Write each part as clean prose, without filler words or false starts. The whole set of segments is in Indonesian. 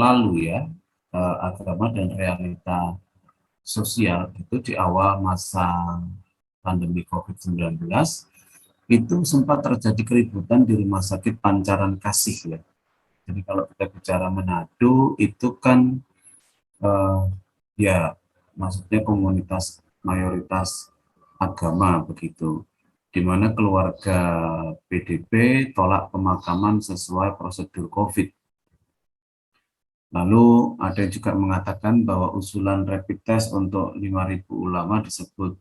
lalu ya, agama dan realita sosial itu di awal masa pandemi COVID-19 itu sempat terjadi keributan di Rumah Sakit Pancaran Kasih ya. Jadi kalau kita bicara Manado itu kan eh, ya maksudnya komunitas mayoritas agama begitu, di mana keluarga PDP tolak pemakaman sesuai prosedur COVID. Lalu ada juga mengatakan bahwa usulan rapid test untuk 5.000 ulama disebut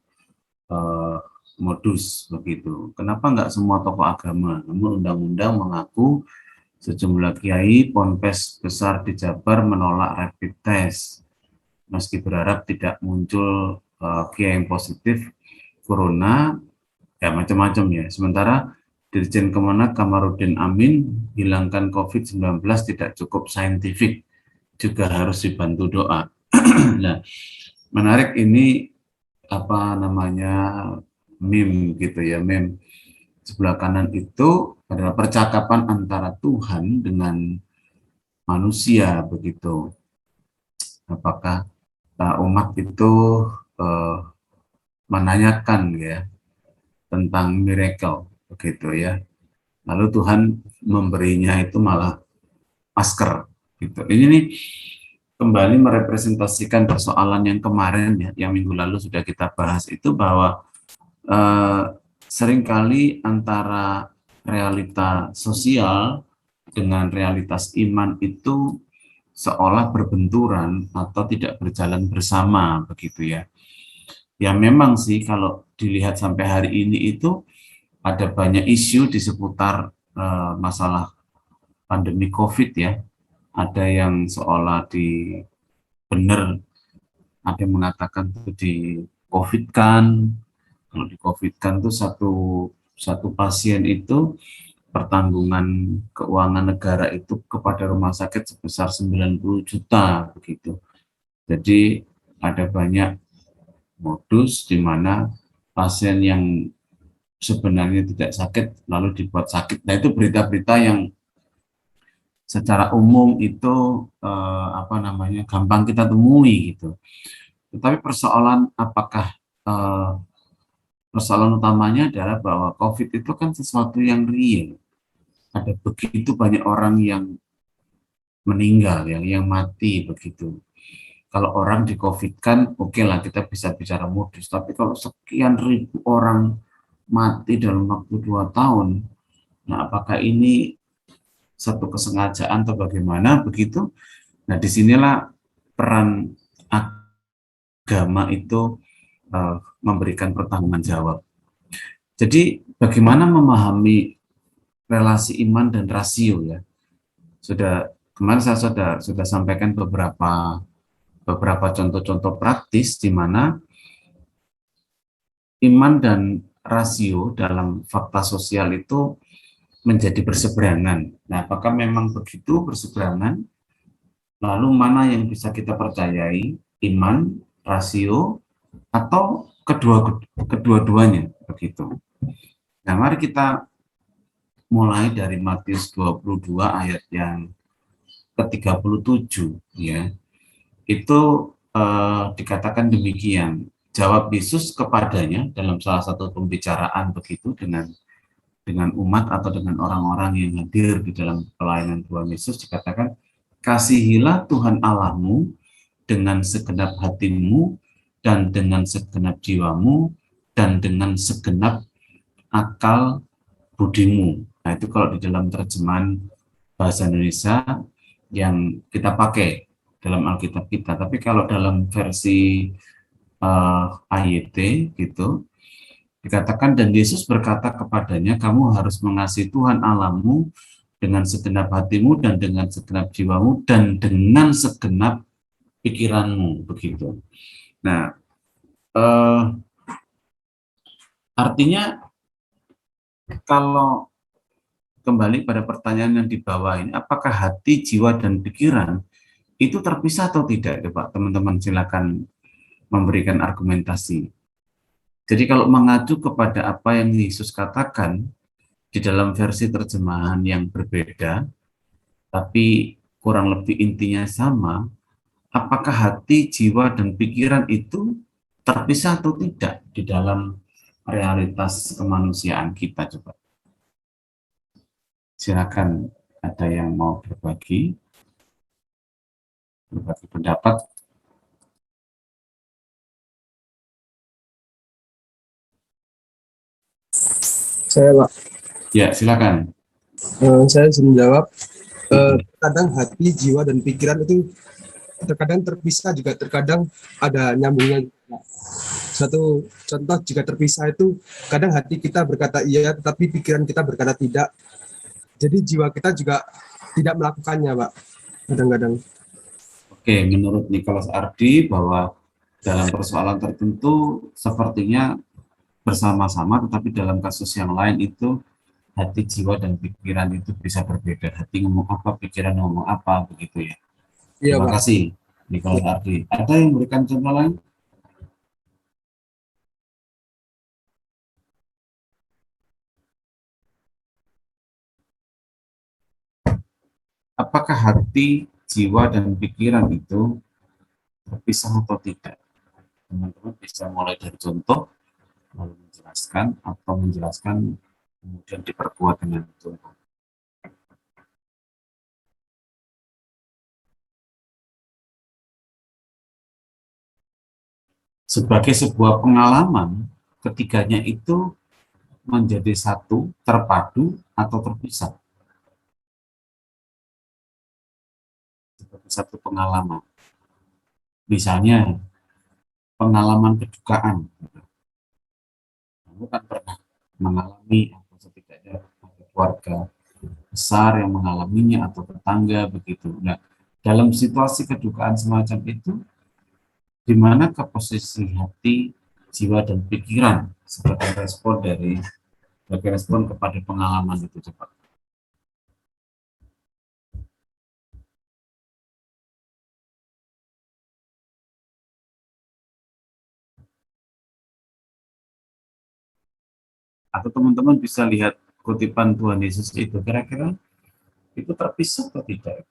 eh, modus begitu. Kenapa nggak semua tokoh agama? Namun undang-undang mengaku sejumlah kiai ponpes besar di Jabar menolak rapid test, meski berharap tidak muncul kiai yang positif corona, ya macam-macam ya. Sementara Dirjen Kemenak Kamarudin Amin hilangkan COVID-19 tidak cukup saintifik, juga harus dibantu doa. Nah, menarik ini apa namanya meme gitu ya, meme sebelah kanan itu adalah percakapan antara Tuhan dengan manusia begitu. Apakah umat itu eh, menanyakan ya tentang miracle begitu ya. Lalu Tuhan memberinya itu malah masker gitu. Ini nih kembali merepresentasikan persoalan yang kemarin ya, yang minggu lalu sudah kita bahas itu bahwa eh, seringkali antara realita sosial dengan realitas iman itu seolah berbenturan atau tidak berjalan bersama begitu ya. Ya memang sih kalau dilihat sampai hari ini itu ada banyak isu di seputar masalah pandemi COVID ya. Ada yang seolah di benar, ada yang mengatakan itu di COVID kan. Kalau di COVID kan tuh satu satu pasien itu pertanggungan keuangan negara itu kepada rumah sakit sebesar 90 juta begitu. Jadi ada banyak modus di mana pasien yang sebenarnya tidak sakit lalu dibuat sakit. Nah, itu berita-berita yang secara umum itu apa namanya gampang kita temui gitu. Tetapi persoalan apakah eh, persoalan utamanya adalah bahwa COVID itu kan sesuatu yang real. Ada begitu banyak orang yang meninggal, yang mati begitu. Kalau orang di COVID kan, oke lah kita bisa bicara modus. Tapi kalau sekian ribu orang mati dalam waktu 2 tahun, nah apakah ini satu kesengajaan atau bagaimana begitu? Nah disinilah peran agama itu memberikan pertanggungan jawab. Jadi bagaimana memahami relasi iman dan rasio ya? Sudah kemarin saya sudah sampaikan beberapa contoh-contoh praktis di mana iman dan rasio dalam fakta sosial itu menjadi berseberangan. Nah, apakah memang begitu berseberangan? Lalu mana yang bisa kita percayai, iman, rasio, atau kedua-duanya begitu. Nah, mari kita mulai dari Matius 22 ayat yang ke-37 ya. Itu dikatakan demikian. Jawab Yesus kepadanya dalam salah satu pembicaraan begitu dengan umat atau dengan orang-orang yang hadir di dalam pelayanan Tuhan Yesus, dikatakan, kasihilah Tuhan Allahmu dengan segenap hatimu dan dengan segenap jiwamu dan dengan segenap akal budimu. Nah itu kalau di dalam terjemahan bahasa Indonesia yang kita pakai dalam Alkitab kita. Tapi kalau dalam versi AYT gitu, dikatakan, dan Yesus berkata kepadanya, kamu harus mengasihi Tuhan Allahmu dengan segenap hatimu dan dengan segenap jiwamu dan dengan segenap pikiranmu begitu. Nah, artinya kalau kembali pada pertanyaan yang di bawah ini, apakah hati, jiwa, dan pikiran itu terpisah atau tidak, Pak? Teman-teman silakan memberikan argumentasi. Jadi kalau mengacu kepada apa yang Yesus katakan di dalam versi terjemahan yang berbeda, tapi kurang lebih intinya sama, apakah hati, jiwa, dan pikiran itu terpisah atau tidak di dalam realitas kemanusiaan kita? Coba silakan, ada yang mau berbagi pendapat. Saya Pak, Ya, silakan. saya bisa menjawab. Kadang hati, jiwa, dan pikiran itu terkadang terpisah, juga terkadang ada nyambungnya. Satu contoh, jika terpisah itu kadang hati kita berkata iya, tetapi pikiran kita berkata tidak. Jadi jiwa kita juga tidak melakukannya, Pak. Kadang-kadang. Oke, menurut Nicholas Ardi bahwa dalam persoalan tertentu sepertinya bersama-sama, tetapi dalam kasus yang lain itu hati, jiwa, dan pikiran itu bisa berbeda. Hati ngomong apa, pikiran ngomong apa, begitu ya. Iya, Terima Pak. kasih, Nicholas Ardi. Ada yang memberikan contoh lain? Apakah hati, jiwa, dan pikiran itu terpisah atau tidak? Teman-teman bisa mulai dari contoh, lalu menjelaskan, atau menjelaskan, kemudian diperkuat dengan contoh. Sebagai sebuah pengalaman, ketiganya itu menjadi satu, terpadu, atau terpisah. Sebagai satu pengalaman. Misalnya, pengalaman kedukaan. Kamu kan pernah mengalami, atau setidaknya ada keluarga besar yang mengalaminya, atau tetangga, begitu. Nah, dalam situasi kedukaan semacam itu, di mana ke posisi hati, jiwa, dan pikiran sebagai respon kepada pengalaman itu, cepat. Atau teman-teman bisa lihat kutipan Tuhan Yesus itu, kira-kira itu terpisah atau tidak?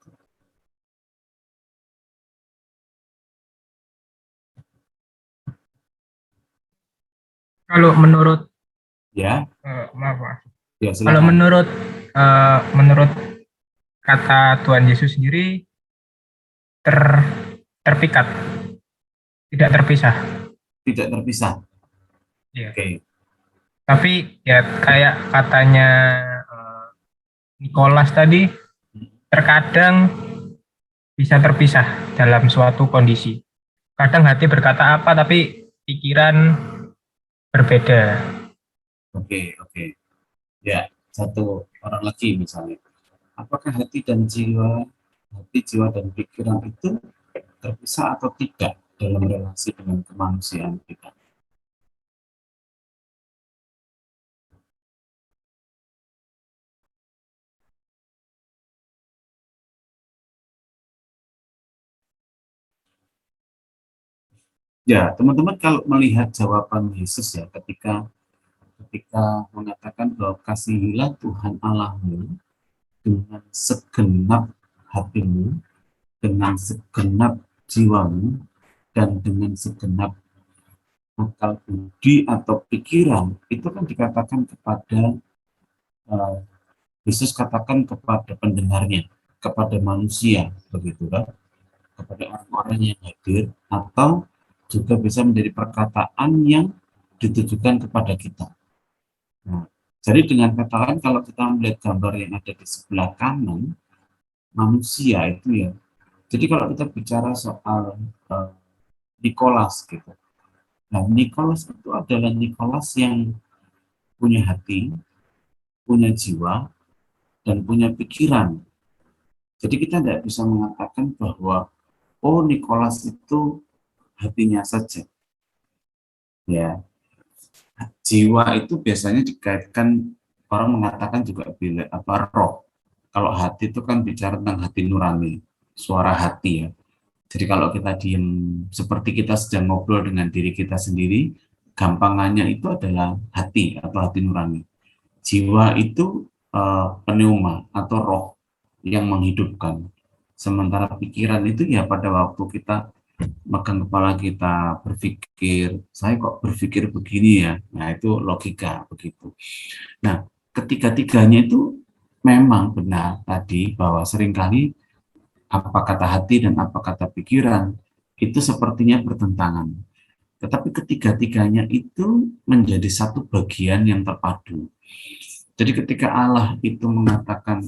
Kalau menurut Ya, maaf, ya kalau silakan. menurut kata Tuhan Yesus sendiri ter terpikat, tidak terpisah. Tidak terpisah. Iya. Oke. Tapi ya kayak katanya Nicholas tadi, terkadang bisa terpisah dalam suatu kondisi. Kadang hati berkata apa, tapi pikiran berbeda. Oke. Ya, satu orang lagi misalnya. Apakah hati, jiwa, dan pikiran itu terpisah atau tidak dalam relasi dengan kemanusiaan kita? Ya, teman-teman kalau melihat jawaban Yesus ya, ketika mengatakan bahwa kasihilah Tuhan Allahmu dengan segenap hatimu, dengan segenap jiwamu, dan dengan segenap akal budi atau pikiran, itu kan dikatakan kepada Yesus katakan kepada pendengarnya, kepada manusia, begitu kan, kepada orang-orang yang hadir, atau juga bisa menjadi perkataan yang ditujukan kepada kita. Nah, jadi dengan kata lain, kalau kita melihat gambar yang ada di sebelah kanan, manusia itu ya. Jadi kalau kita bicara soal Nicholas gitu. Nah, Nicholas itu adalah Nicholas yang punya hati, punya jiwa, dan punya pikiran. Jadi kita tidak bisa mengatakan bahwa oh Nicholas itu hatinya saja. Ya, jiwa itu biasanya dikaitkan, orang mengatakan juga bila apa roh. Kalau hati itu kan bicara tentang hati nurani, suara hati ya. Jadi kalau kita diam seperti kita sedang ngobrol dengan diri kita sendiri, gampangannya itu adalah hati atau hati nurani. Jiwa itu pneuma atau roh yang menghidupkan. Sementara pikiran itu ya pada waktu kita megang kepala kita berpikir, saya kok berpikir begini ya, nah itu logika begitu. Nah, ketiga-tiganya itu memang benar tadi bahwa seringkali apa kata hati dan apa kata pikiran itu sepertinya bertentangan. Tetapi ketiga-tiganya itu menjadi satu bagian yang terpadu. Jadi ketika Allah itu mengatakan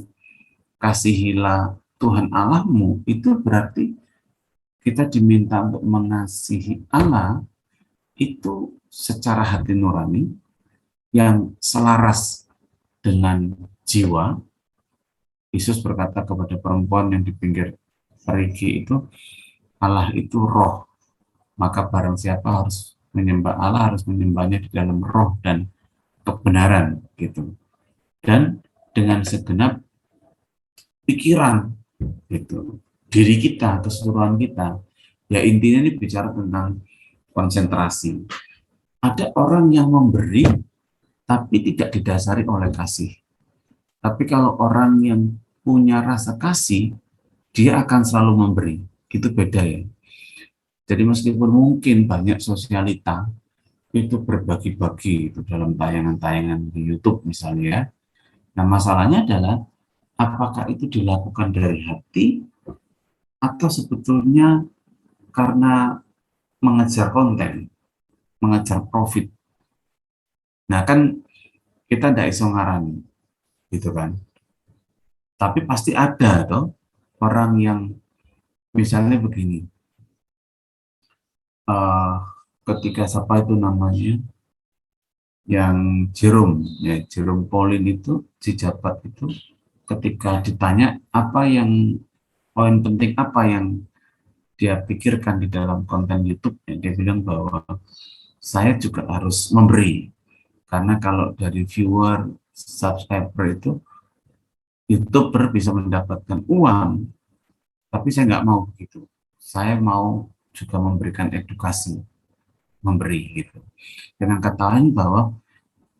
kasihilah Tuhan Allahmu, itu berarti kita diminta untuk mengasihi Allah itu secara hati nurani yang selaras dengan jiwa. Yesus berkata kepada perempuan yang di pinggir perigi itu, Allah itu roh, maka barang siapa harus menyembah Allah harus menyembahnya di dalam roh dan kebenaran gitu. Dan dengan segenap pikiran gitu. Diri kita, keseluruhan kita. Ya intinya ini bicara tentang konsentrasi. Ada orang yang memberi tapi tidak didasari oleh kasih. Tapi kalau orang yang punya rasa kasih, dia akan selalu memberi. Itu beda ya. Jadi meskipun mungkin banyak sosialita itu berbagi-bagi itu dalam tayangan-tayangan di YouTube misalnya ya. Nah, masalahnya adalah apakah itu dilakukan dari hati atau sebetulnya karena mengejar konten, mengejar profit. Nah, kan kita tidak iso ngarani, gitu kan. Tapi pasti ada toh orang yang misalnya begini, eh, ketika siapa itu namanya, yang Jerome, ya Jerome Pauline itu si jabat itu ketika ditanya apa yang poin penting apa yang dia pikirkan di dalam konten YouTube, ya, dia bilang bahwa saya juga harus memberi karena kalau dari viewer subscriber itu YouTuber bisa mendapatkan uang, tapi saya nggak mau begitu. Saya mau juga memberikan edukasi, memberi gitu. Dengan kata lain bahwa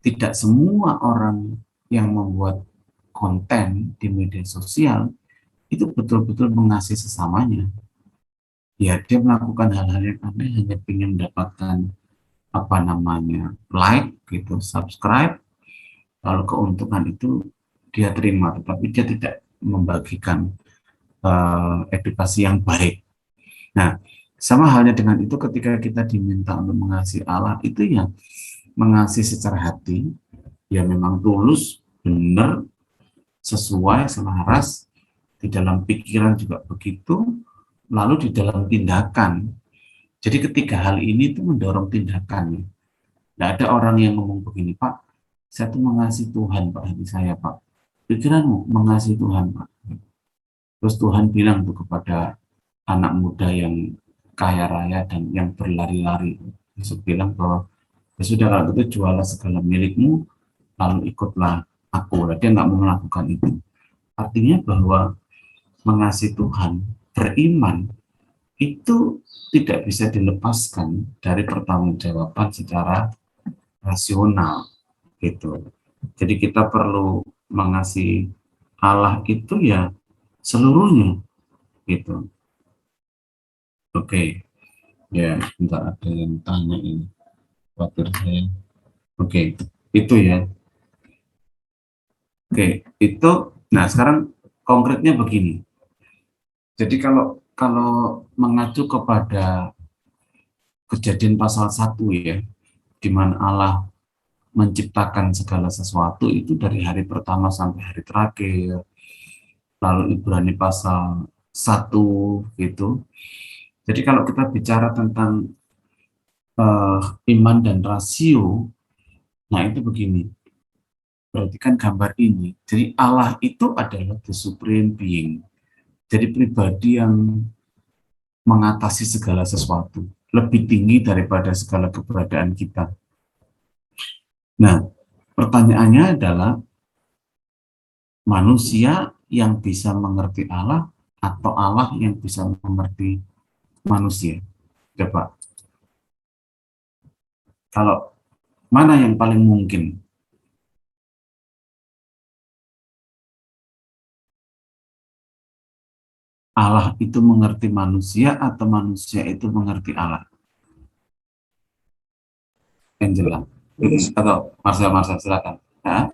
tidak semua orang yang membuat konten di media sosial itu betul-betul mengasihi sesamanya. Ya dia melakukan hal-hal yang aneh hanya ingin mendapatkan apa namanya like gitu, subscribe, lalu keuntungan itu dia terima, tetapi dia tidak membagikan edukasi yang baik. Nah, sama halnya dengan itu ketika kita diminta untuk mengasihi Allah itu ya mengasihi secara hati, ya memang tulus, benar, sesuai, selaras, di dalam pikiran juga begitu, lalu di dalam tindakan. Jadi ketiga hal ini itu mendorong tindakan. Tidak ada orang yang ngomong begini, Pak, saya tuh mengasihi Tuhan, Pak, hati saya, Pak. Pikiranmu mengasihi Tuhan, Pak. Terus Tuhan bilang tuh kepada anak muda yang kaya raya dan yang berlari-lari. Yesus bilang bahwa ya sudah kalau gitu jualah segala milikmu lalu ikutlah aku. Dia nggak mau melakukan itu. Artinya bahwa mengasihi Tuhan, beriman itu tidak bisa dilepaskan dari pertanggungjawaban secara rasional gitu. Jadi kita perlu mengasihi Allah itu ya seluruhnya gitu. Oke, ya bentar ada yang tanya ini. Khawatir saya. Oke, itu ya. Oke, itu. Nah sekarang konkretnya begini. Jadi kalau kalau mengacu kepada Kejadian pasal 1 ya, di mana Allah menciptakan segala sesuatu itu dari hari pertama sampai hari terakhir. Lalu Ibrani pasal 1 gitu. Jadi kalau kita bicara tentang iman dan rasio, nah itu begini. Perhatikan gambar ini. Jadi Allah itu adalah the supreme being. Jadi pribadi yang mengatasi segala sesuatu, lebih tinggi daripada segala keberadaan kita. Nah, pertanyaannya adalah manusia yang bisa mengerti Allah atau Allah yang bisa mengerti manusia? Coba, kalau mana yang paling mungkin? Allah itu mengerti manusia atau manusia itu mengerti Allah? Angela. Manusia. Atau Marcel, silakan. Ya,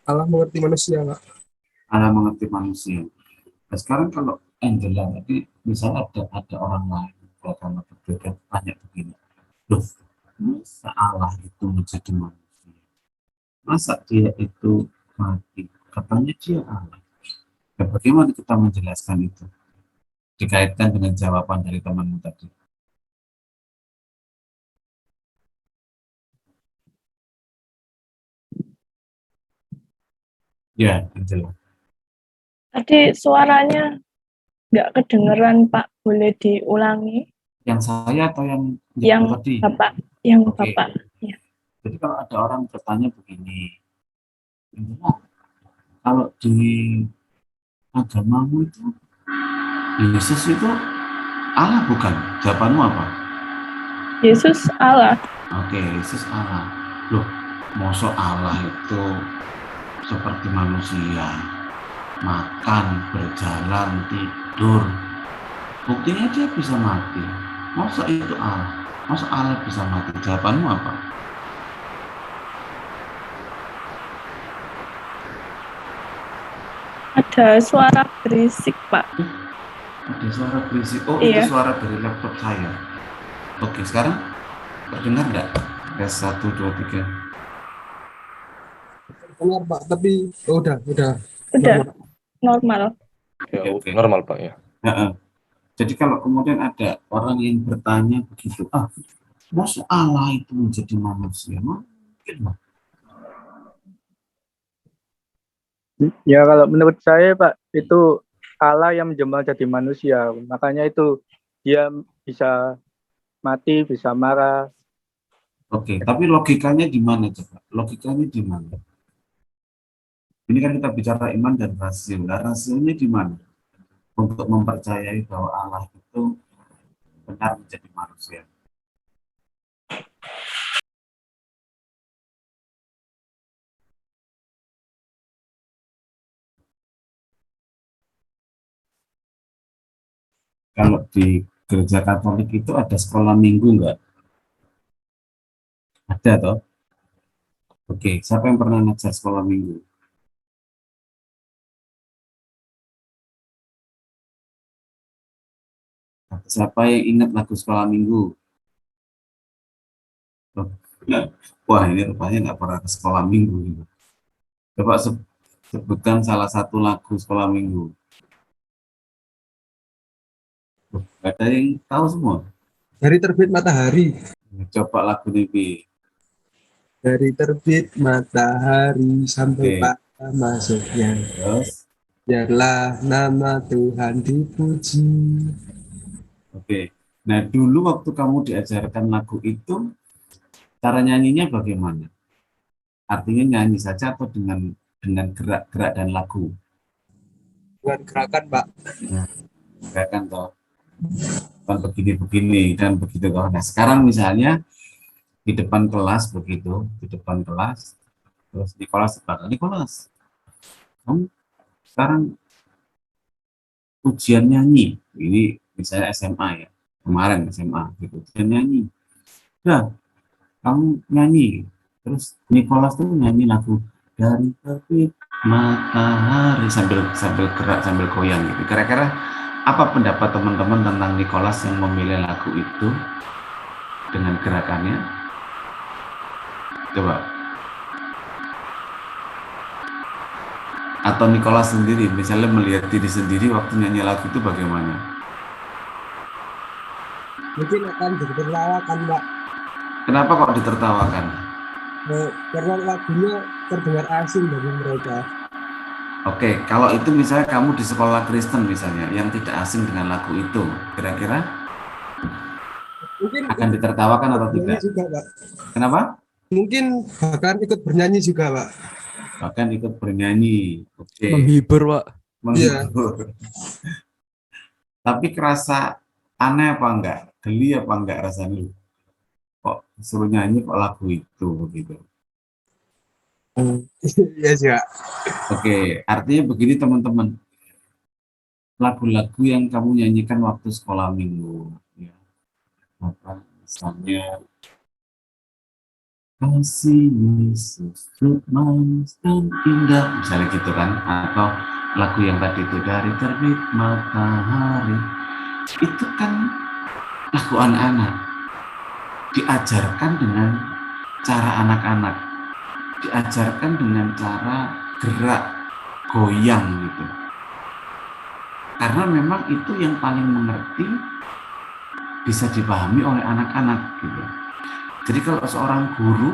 Allah mengerti manusia, Pak. Allah mengerti manusia. Nah, sekarang kalau Angela tadi, misalnya ada orang lain beragama berbeda, tanya begini, loh, masa Allah itu menjadi manusia? Masa dia itu mati? Katanya dia Allah. Dan bagaimana kita menjelaskan itu? Dikaitkan dengan jawaban dari temanmu tadi. Ya, Angela. Tadi suaranya nggak kedengeran, Pak. Boleh diulangi? Yang saya atau yang Yang tadi? Bapak, yang Oke. Bapak. Ya. Jadi kalau ada orang bertanya begini, kalau di agamamu itu Yesus itu Allah bukan? Jawabanmu apa? Yesus Allah. Oke, Yesus Allah. Loh, masa Allah itu seperti manusia, makan, berjalan, tidur. Buktinya dia bisa mati. Masa itu Allah? Masa Allah bisa mati? Jawabanmu apa? Ada suara berisik, Pak. Ada suara berisik. Oh, Iya. itu suara dari laptop saya. Oke, sekarang terdengar nggak? Tes 1, 2, 3. Dengar, Pak, tapi udah. Udah Normal. normal. Ya, Oke. normal Pak ya. Nah, jadi kalau kemudian ada orang yang bertanya begitu, masa Allah itu menjadi manusia? Mungkin, Pak. Ya kalau menurut saya Pak, itu Allah yang menjelma jadi manusia. Makanya itu dia bisa mati, bisa marah. Oke, tapi logikanya di mana coba? Logikanya di mana? Ini kan kita bicara iman dan rasio. Nah, rasionya di mana? Untuk mempercayai bahwa Allah itu benar menjadi manusia. Kalau di gereja Katolik itu ada sekolah minggu enggak? Ada toh? Oke, siapa yang pernah ngajar sekolah minggu? Siapa yang ingat lagu sekolah minggu? Oh, wah, ini rupanya nggak pernah ke sekolah minggu. Coba sebutkan salah satu lagu sekolah minggu. Nggak ada yang tahu semua. Dari terbit matahari. Coba lagu TV. Dari terbit matahari sampai Oke. pada masuknya. Terus, Biarlah nama Tuhan dipuji. oke. Nah, dulu waktu kamu diajarkan lagu itu, cara nyanyinya bagaimana? Artinya nyanyi saja atau dengan gerak-gerak dan lagu? Bukan gerakan, Pak. Gerakan toh, kan begini-begini dan begitu toh. Nah, sekarang misalnya di depan kelas begitu, di depan kelas, terus Nikolas berkata, Nikolas, kamu sekarang ujian nyanyi, ini misalnya SMA ya, kemarin SMA gitu, ujian nyanyi. Nah, kamu nyanyi, terus Nikolas tuh nyanyi lagu dari terbit matahari sambil gerak sambil goyang gitu. Kira-kira apa pendapat teman-teman tentang Nikolas yang memilih lagu itu dengan gerakannya? Coba. Atau Nikolas sendiri, misalnya melihat diri sendiri waktu nyanyi lagu itu bagaimana? Mungkin akan ditertawakan, Pak. Kenapa kok ditertawakan? Karena lagunya terdengar asing bagi mereka. Oke, kalau itu misalnya kamu di sekolah Kristen misalnya, yang tidak asing dengan lagu itu, kira-kira Mungkin akan ditertawakan atau bernyanyi tidak? juga, Pak. Kenapa? Mungkin bahkan ikut bernyanyi juga, Pak. Bahkan ikut bernyanyi. Oke. Menghibur, Pak. Menghibur. Tapi kerasa aneh apa enggak? Geli apa enggak rasanya? Kok suruh nyanyi kok lagu itu begitu. Iya sih, Pak. Oke, artinya begini teman-teman. lagu-lagu yang kamu nyanyikan waktu sekolah minggu, ya. Apa, misalnya kasih Yesus fruit manis dan indah, misalnya gitu kan, atau lagu yang tadi itu dari terbit matahari, itu kan lagu anak-anak, diajarkan dengan cara anak-anak, diajarkan dengan cara gerak, goyang gitu. Karena memang itu yang paling mengerti, bisa dipahami oleh anak-anak gitu. Jadi kalau seorang guru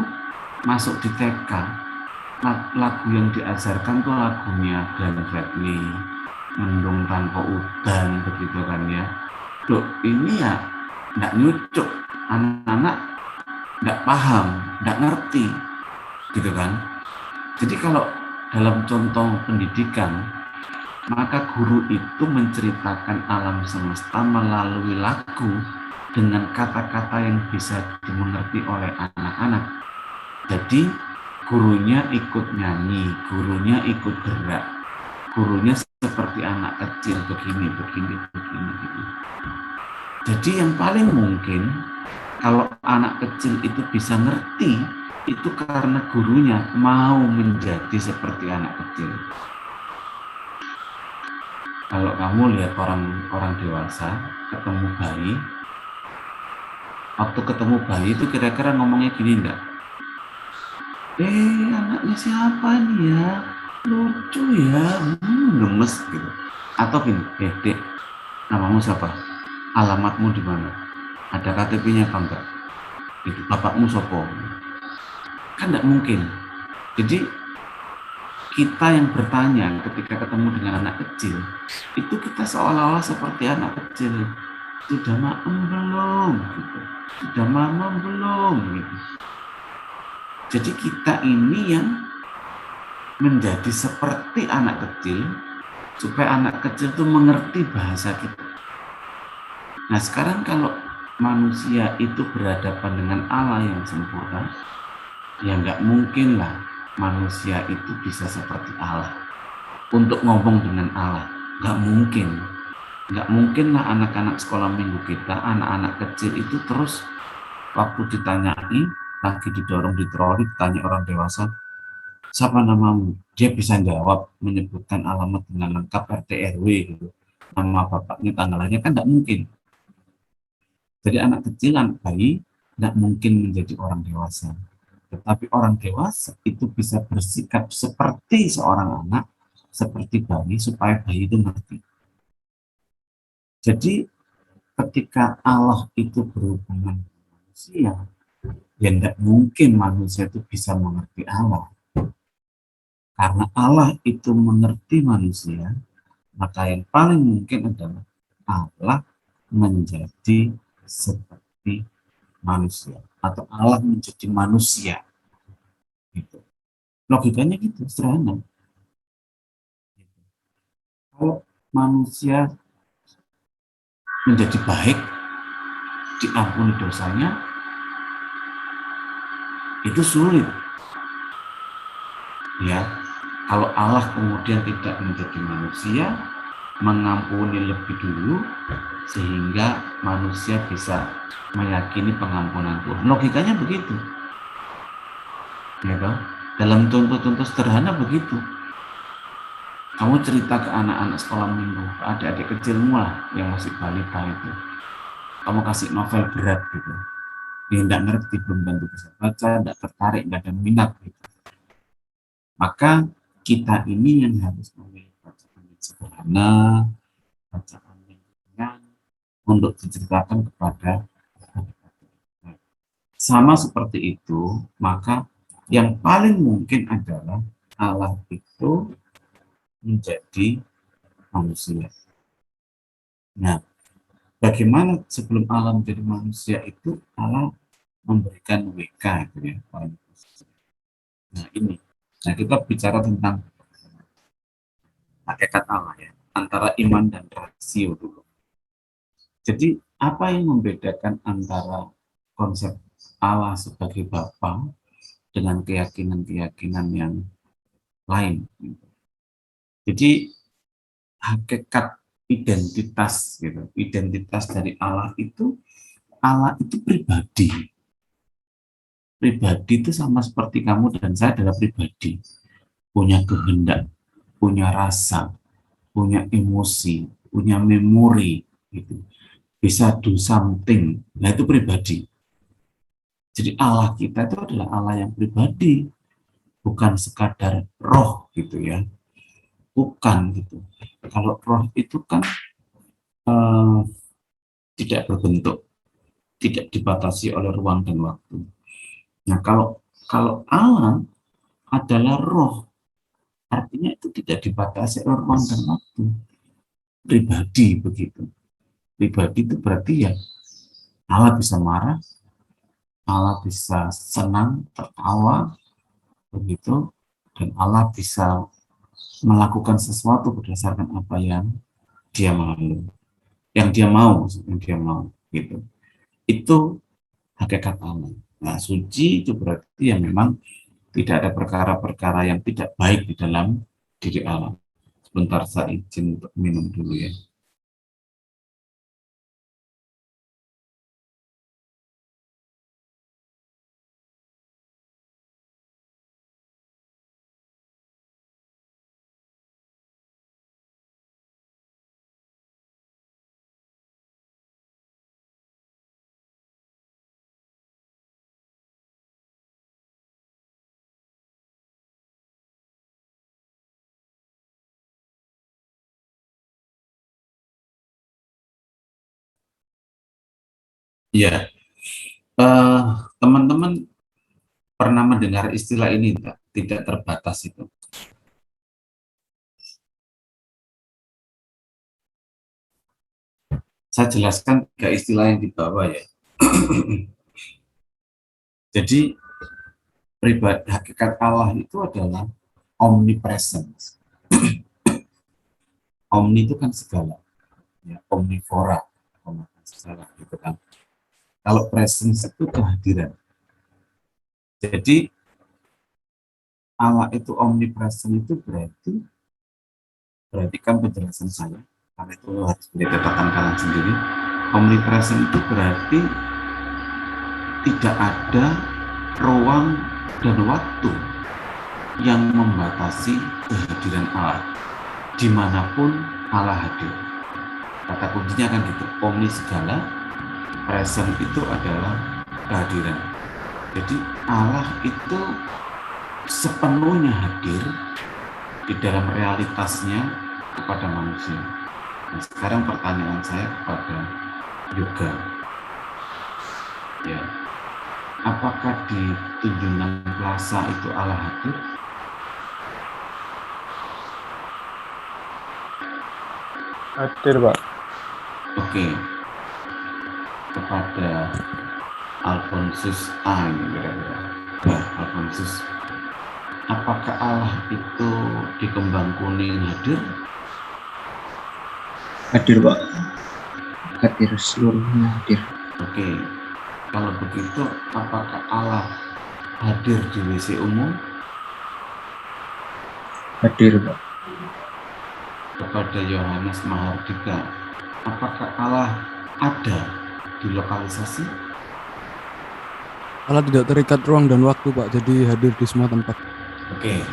masuk di TK, lagu yang diajarkan tuh lagunya Glenn Fredly, Mendung Tanpa Udan, begitu kan ya. Loh, ini ya nggak nyucuk, anak-anak nggak paham, nggak ngerti, gitu kan. Jadi kalau dalam contoh pendidikan, maka guru itu menceritakan alam semesta melalui lagu dengan kata-kata yang bisa dimengerti oleh anak-anak. Jadi gurunya ikut nyanyi, gurunya ikut gerak, gurunya seperti anak kecil, begini. Jadi yang paling mungkin kalau anak kecil itu bisa ngerti, itu karena gurunya mau menjadi seperti anak kecil. Kalau kamu lihat orang dewasa ketemu bayi, waktu ketemu bayi itu kira-kira ngomongnya gini enggak? Anaknya siapa nih ya? Lucu ya, gemes gitu. Atau gini, Dek, namamu siapa? Alamatmu di mana? Ada KTP-nya apa enggak? Itu bapakmu sopo? Kan enggak mungkin. Jadi kita yang bertanya ketika ketemu dengan anak kecil, itu kita seolah-olah seperti anak kecil. Sudah makan belum? Gitu. Sudah mama belum? Gitu. Jadi kita ini yang menjadi seperti anak kecil, supaya anak kecil itu mengerti bahasa kita. Nah sekarang kalau manusia itu berhadapan dengan Allah yang sempurna, ya nggak mungkin lah manusia itu bisa seperti Allah. Untuk ngomong dengan Allah, nggak mungkin. Nggak mungkin lah anak-anak sekolah minggu kita, anak-anak kecil itu terus waktu ditanyai, lagi didorong di troli, ditanya orang dewasa, siapa namamu? Dia bisa jawab, menyebutkan alamat dengan lengkap, RT RW gitu. Nama bapaknya, tanggal lahirnya, kan nggak mungkin. Jadi anak kecil, anak bayi, nggak mungkin menjadi orang dewasa. Tetapi orang dewasa itu bisa bersikap seperti seorang anak, seperti bayi, supaya bayi itu ngerti. Jadi ketika Allah itu berhubungan dengan manusia, ya tidak mungkin manusia itu bisa mengerti Allah. Karena Allah itu mengerti manusia, maka yang paling mungkin adalah Allah menjadi seperti manusia. Atau Allah menjadi manusia. Gitu. Logikanya gitu, sederhana. Kalau manusia menjadi baik, diampuni dosanya, itu sulit. Ya, kalau Allah kemudian tidak menjadi manusia, mengampuni lebih dulu, sehingga manusia bisa meyakini pengampunan Tuhan. Logikanya begitu. Ya, toh? Dalam contoh-contoh sederhana begitu. Kamu cerita ke anak-anak sekolah minggu, ke adik-adik kecilmu lah yang masih balita itu. Kamu kasih novel berat gitu. Dia tidak ngerti, belum tentu bisa baca, tidak tertarik, tidak ada minat gitu. Maka kita ini yang harus memilih bacaan yang sederhana, bacaan yang ringan, untuk diceritakan kepada adik-adik. Sama seperti itu, maka yang paling mungkin adalah Allah itu menjadi manusia. Nah, bagaimana sebelum Allah menjadi manusia itu Allah memberikan WK gitu ya. Nah ini, nah kita bicara tentang hakikat Allah ya, antara iman dan rasio dulu. Jadi apa yang membedakan antara konsep Allah sebagai Bapa dengan keyakinan-keyakinan yang lain? Jadi hakikat identitas gitu. Identitas dari Allah itu pribadi. Pribadi itu sama seperti kamu dan saya adalah pribadi. Punya kehendak, punya rasa, punya emosi, punya memori gitu. Bisa do something. Nah, itu pribadi. Jadi Allah kita itu adalah Allah yang pribadi, bukan sekadar roh gitu ya. Bukan gitu. Kalau roh itu kan eh, tidak berbentuk, tidak dibatasi oleh ruang dan waktu. Nah, kalau Allah adalah roh, artinya itu tidak dibatasi oleh ruang dan waktu. Pribadi begitu. Pribadi itu berarti ya Allah bisa marah, Allah bisa senang, tertawa, begitu, dan Allah bisa melakukan sesuatu berdasarkan apa yang dia mau, gitu. Itu hakikat Allah. Nah, suci itu berarti ya memang tidak ada perkara-perkara yang tidak baik di dalam diri Allah. Sebentar, saya izin untuk minum dulu ya. Ya, teman-teman pernah mendengar istilah ini enggak? Tidak terbatas itu. Saya jelaskan tiga istilah yang dibawa ya. Jadi pribadi hakikat Allah itu adalah omnipresence. Omni itu kan segala, ya, omnivora, segala gitu kan. Kalau presence itu kehadiran. Jadi Allah itu omnipresent itu berarti kan penjelasan saya, karena itu harus dikatakan kalian sendiri. Omnipresent itu berarti tidak ada ruang dan waktu yang membatasi kehadiran Allah. Dimanapun Allah hadir. Kata kuncinya kan gitu, omni segala, present itu adalah kehadiran. Jadi Allah itu sepenuhnya hadir di dalam realitasnya kepada manusia. Nah, sekarang pertanyaan saya kepada Yoga, ya, apakah di Tunjungan Plaza itu Allah hadir? Hadir, Pak. Oke. Kepada Alphonsus A ini kira-kira. Nah, Alphonsus, apakah Allah itu di Kembang Kuning hadir? Hadir, Pak. Hadir, seluruhnya hadir. Oke. Kalau begitu, apakah Allah hadir di WC umum? Hadir, Pak. Kepada Yohanes Mahardika, apakah Allah ada di lokalisasi? Allah tidak terikat ruang dan waktu, Pak. Jadi hadir di semua tempat. Oke,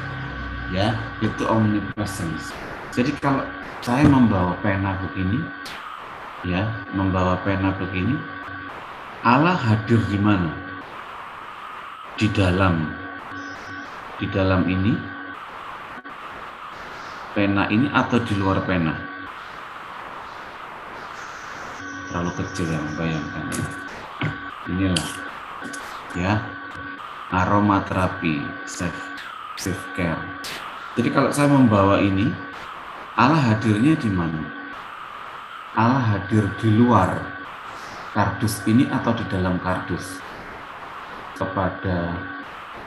ya, itu omnipresence. Jadi kalau saya membawa pena begini, ya, Allah hadir di mana? Di dalam ini, pena ini atau di luar pena? Terlalu kecil ya, bayangkan ya. Inilah, ya, aromaterapi, self care. Jadi kalau saya membawa ini, Allah hadirnya di mana? Allah hadir di luar kardus ini atau di dalam kardus? Kepada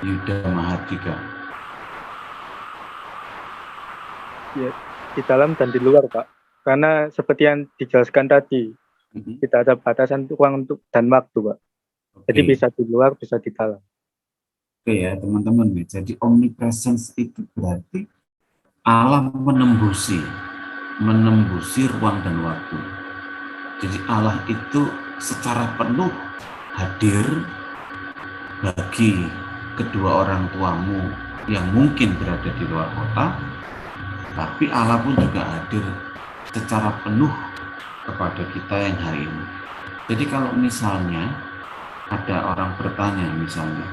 Yuda Mahardika. Ya, di dalam dan di luar, Pak. Karena seperti yang dijelaskan tadi, tidak ada batasan ruang untuk dan waktu, Pak. Jadi bisa di luar, bisa di dalam. Oke ya, teman-teman. Jadi omnipresence itu berarti Allah menembusi menembusi ruang dan waktu. Jadi Allah itu secara penuh hadir bagi kedua orang tuamu yang mungkin berada di luar kota, tapi Allah pun juga hadir secara penuh kepada kita yang hari ini. Jadi kalau misalnya ada orang bertanya, misalnya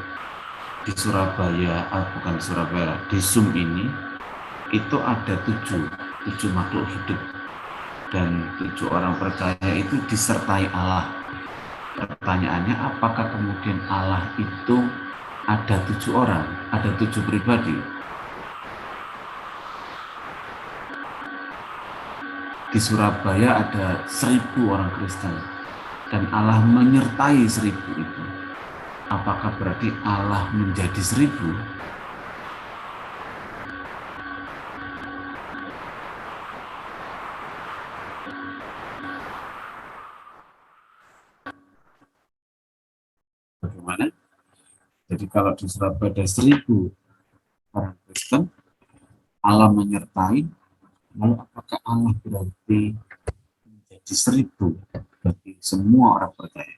di Surabaya, bukan Surabaya, di Zoom ini itu ada tujuh makhluk hidup, dan 7 orang percaya itu disertai Allah. Pertanyaannya, apakah kemudian Allah itu ada 7 orang, ada 7 pribadi? Di Surabaya ada 1000 orang Kristen, dan Allah menyertai 1000 itu. Apakah berarti Allah menjadi 1000? Bagaimana? Jadi kalau di Surabaya ada 1000 orang Kristen, Allah menyertai, lalu apakah Allah berarti menjadi 1000 bagi semua orang percaya?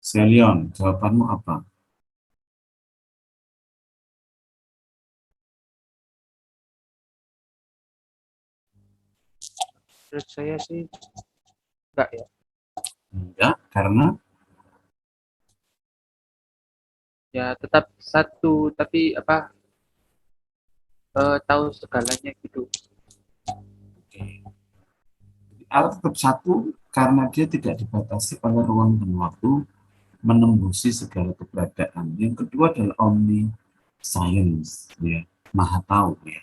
Selion, jawabanmu apa? Menurut saya sih enggak ya. Enggak, karena Ya tetap satu, tapi tahu segalanya gitu. Allah tetap satu karena dia tidak dibatasi oleh ruang dan waktu, menembusi segala keberadaan. Yang kedua adalah omniscience, ya, maha tahu, ya.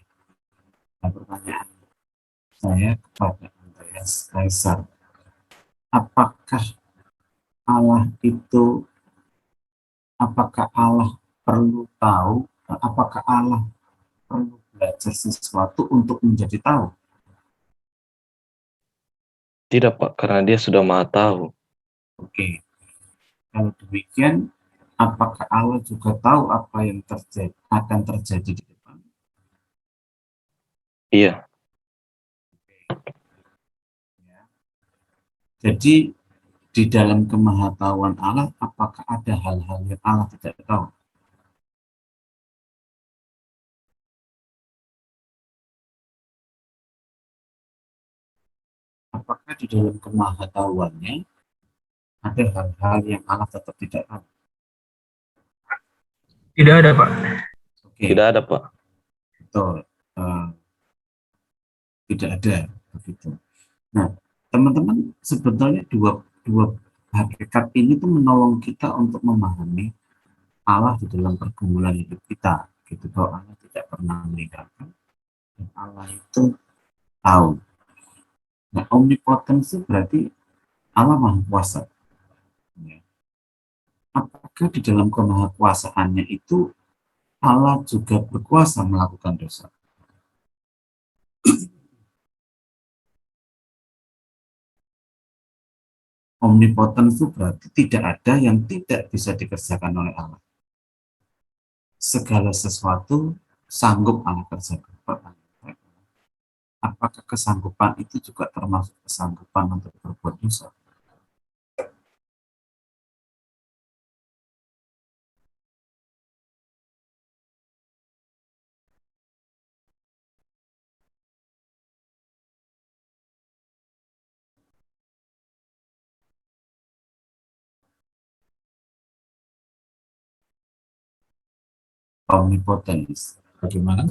Nah, pertanyaan saya kepada Andreas Kaisar, apakah Allah itu, apakah Allah perlu tahu, apakah Allah perlu belajar sesuatu untuk menjadi tahu? Tidak, Pak, karena dia sudah maha tahu. Oke, kalau demikian, apakah Allah juga tahu apa yang akan terjadi di depan? Iya, Ya. Jadi di dalam kemahatauan Allah, apakah ada hal-hal yang Allah tidak tahu? Apakah di dalam kemahatauannya ada hal-hal yang Allah tetap tidak tahu? Tidak ada, Pak. Oke, tidak ada, Pak. betul. Eh, tidak ada begitu. Nah, teman-teman, sebetulnya dua hakikat ini tuh menolong kita untuk memahami Allah di dalam pergumulan hidup kita, gitu. Bahwa Allah tidak pernah meninggalkan, dan Allah itu tahu. Nah, omnipotensi berarti Allah maha kuasa. Ya. Apakah di dalam kemahakuasaannya itu Allah juga berkuasa melakukan dosa? Omnipotensi berarti tidak ada yang tidak bisa dikerjakan oleh Allah. Segala sesuatu sanggup Allah kerjakan. Apakah kesanggupan itu juga termasuk kesanggupan untuk berbuat dosa? Omnipotens. Bagaimana?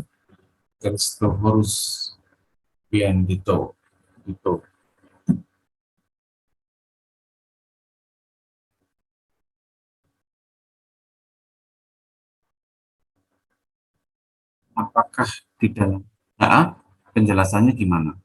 Christophorus Piandito. Itu. Apakah di dalam penjelasannya gimana?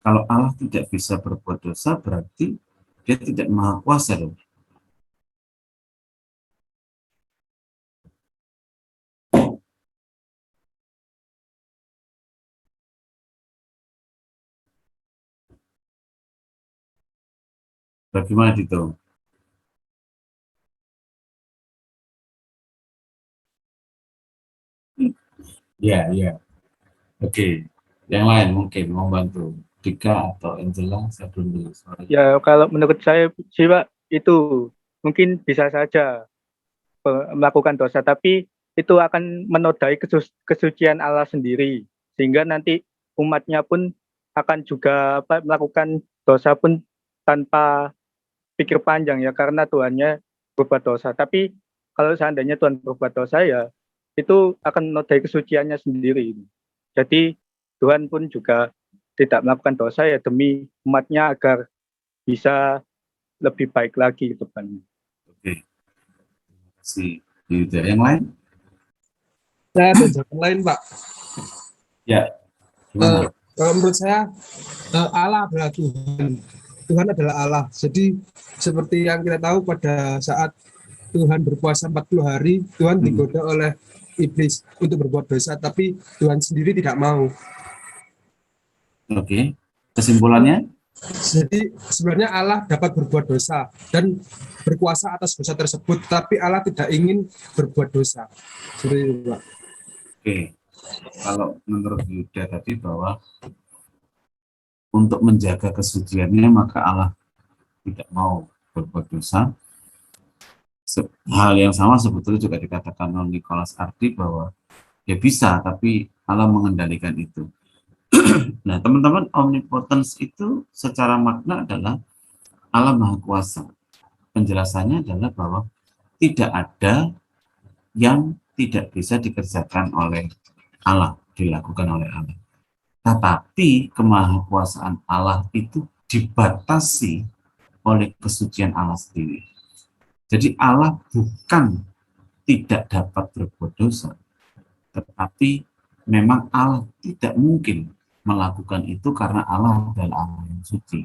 Kalau Allah tidak bisa berbuat dosa, berarti dia tidak maha kuasa dong. Bagaimana itu? Ya, ya. Oke. Yang lain mungkin mau bantu. Dika atau Angela, saya dulu. Sorry. Ya, kalau menurut saya sih Pak, itu mungkin bisa saja melakukan dosa, tapi itu akan menodai kesucian Allah sendiri, sehingga nanti umatnya pun akan juga melakukan dosa pun tanpa pikir panjang ya, karena Tuhannya berbuat dosa. Tapi kalau seandainya Tuhan berbuat dosa ya, itu akan menodai kesuciannya sendiri. Jadi Tuhan pun juga tidak melakukan dosa ya demi umatnya agar bisa lebih baik lagi ke depannya. Oke. Terima kasih. Gitu. Yang lain? Saya ada jawaban lain, Pak. Ya. Gimana? Kalau menurut saya, Allah adalah Tuhan. Tuhan adalah Allah. Jadi seperti yang kita tahu pada saat Tuhan berpuasa 40 hari, Tuhan digoda oleh iblis untuk berbuat dosa, tapi Tuhan sendiri tidak mau. Oke. Kesimpulannya? Jadi sebenarnya Allah dapat berbuat dosa dan berkuasa atas dosa tersebut, tapi Allah tidak ingin berbuat dosa. Seperti itu, Pak. Oke. Kalau menurut Yuda tadi bahwa untuk menjaga kesuciannya maka Allah tidak mau berbuat dosa. Hal yang sama sebetulnya juga dikatakan oleh Nicholas Ardi bahwa ya bisa, tapi Allah mengendalikan itu. Nah, teman-teman, omnipotence itu secara makna adalah Allah Maha Kuasa. Penjelasannya adalah bahwa tidak ada yang tidak bisa dikerjakan oleh Allah, dilakukan oleh Allah. Tetapi kemahakuasaan Allah itu dibatasi oleh kesucian Allah sendiri. Jadi Allah bukan tidak dapat berbuat dosa, tetapi memang Allah tidak mungkin melakukan itu karena Allah adalah Allah yang suci.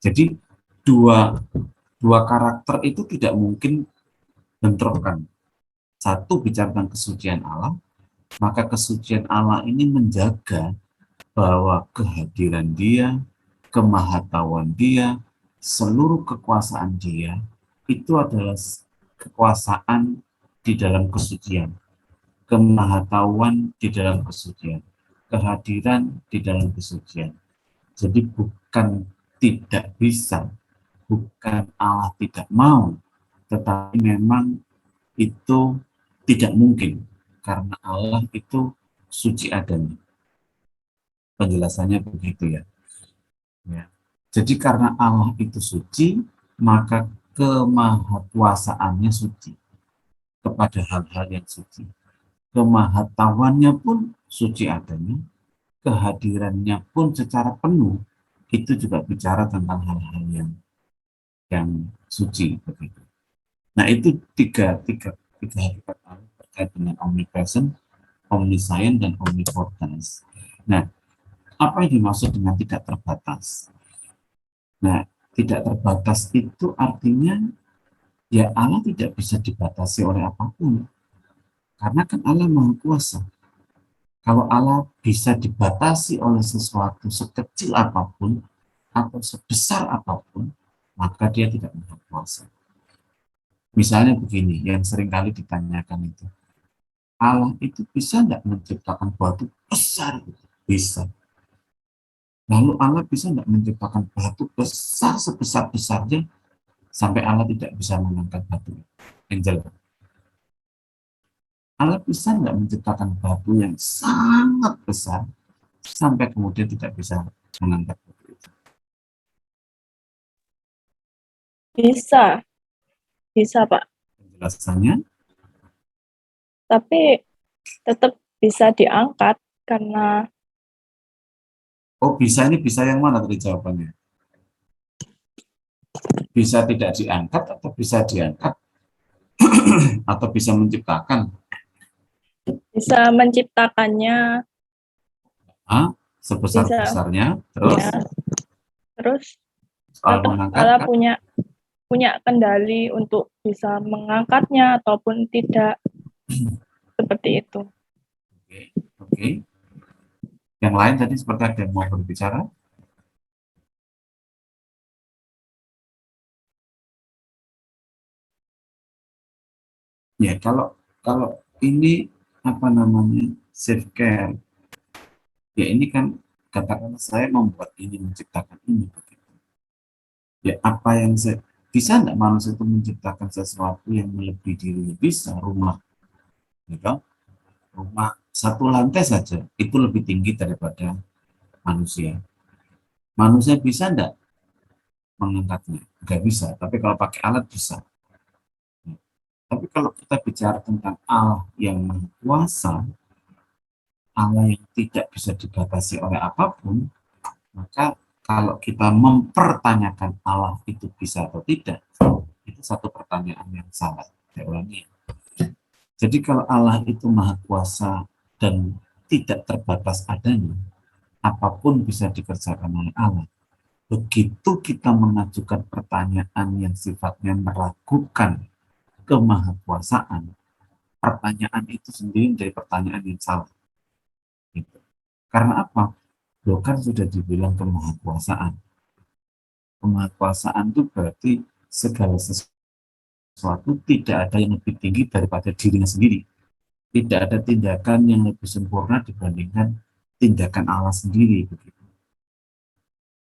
Jadi dua karakter itu tidak mungkin bentrokan. Satu bicara tentang kesucian Allah, maka kesucian Allah ini menjaga bahwa kehadiran Dia, kemahatauan Dia, seluruh kekuasaan Dia itu adalah kekuasaan di dalam kesucian, kemahatauan di dalam kesucian, kehadiran di dalam kesucian. Jadi bukan tidak bisa, bukan Allah tidak mau, tetapi memang itu tidak mungkin karena Allah itu suci adanya. Penjelasannya begitu ya. Jadi karena Allah itu suci, maka kemahakuasaannya suci kepada hal-hal yang suci. Kemahatauannya pun suci adanya, kehadirannya pun secara penuh itu juga bicara tentang hal-hal yang suci begitu. Nah, itu tiga hakikat Allah terkait dengan omnipresent, omniscient, dan omnipotence. Nah, apa yang dimaksud dengan tidak terbatas? Nah, tidak terbatas itu artinya ya Allah tidak bisa dibatasi oleh apapun. Karena kan Allah Maha Kuasa. Kalau Allah bisa dibatasi oleh sesuatu sekecil apapun atau sebesar apapun, maka dia tidak Maha Kuasa. Misalnya begini, yang seringkali ditanyakan itu, Allah itu bisa tidak menciptakan batu besar? Bisa. Lalu Allah bisa tidak menciptakan batu besar sebesar-besarnya sampai Allah tidak bisa mengangkat batu? Angel. Allah bisa tidak menciptakan batu yang sangat besar sampai kemudian tidak bisa mengangkat batu itu? Bisa. Bisa, Pak. Penjelasannya? Tapi tetap bisa diangkat karena Bisa ini bisa yang mana tadi jawabannya? Bisa tidak diangkat atau bisa diangkat? Atau bisa menciptakan? bisa menciptakannya. sebesar-besarnya, terus ya, terus soal atau mengangkat Allah kan? punya kendali untuk bisa mengangkatnya ataupun tidak, seperti itu. Oke, oke. Yang lain tadi seperti ada yang mau berbicara. Ya, kalau kalau ini apa namanya self care, ya ini kan katakanlah saya membuat ini, menciptakan ini, begitu. Ya apa yang saya bisa enggak manusia itu menciptakan sesuatu yang melebihi diri? Bisa, rumah, gitu. Rumah satu lantai saja itu lebih tinggi daripada manusia. Manusia bisa enggak mengangkatnya? Enggak bisa, tapi kalau pakai alat bisa. Tapi kalau kita bicara tentang Allah yang Maha Kuasa, Allah yang tidak bisa dibatasi oleh apapun, maka kalau kita mempertanyakan Allah itu bisa atau tidak, itu satu pertanyaan yang salah. Saya ulangi. Jadi kalau Allah itu Maha Kuasa dan tidak terbatas adanya, apapun bisa dikerjakan oleh Allah. Begitu kita mengajukan pertanyaan yang sifatnya meragukan kemahakuasaan, pertanyaan itu sendiri menjadi pertanyaan yang salah. Gitu. Karena apa? Loh kan sudah dibilang kemahakuasaan. Kemahakuasaan itu berarti segala sesuatu tidak ada yang lebih tinggi daripada dirinya sendiri. Tidak ada tindakan yang lebih sempurna dibandingkan tindakan Allah sendiri. Begitu.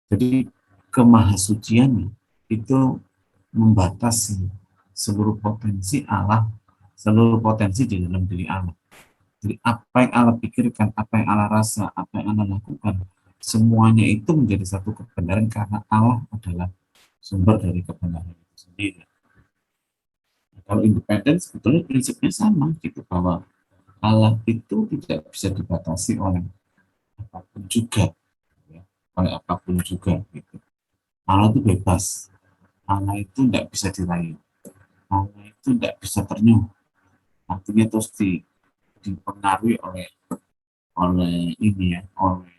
Jadi kemahasuciannya itu membatasi seluruh potensi Allah, seluruh potensi di dalam diri Allah. Jadi apa yang Allah pikirkan, apa yang Allah rasa, apa yang Allah lakukan, semuanya itu menjadi satu kebenaran karena Allah adalah sumber dari kebenaran itu sendiri. Nah, kalau independen sebetulnya prinsipnya sama gitu, bahwa Allah itu tidak bisa dibatasi oleh apapun juga, ya, oleh apapun juga gitu. Allah itu bebas, Allah itu tidak bisa dirayu, Allah itu tidak bisa ternyuh, artinya terus dipengaruhi oleh ini ya, oleh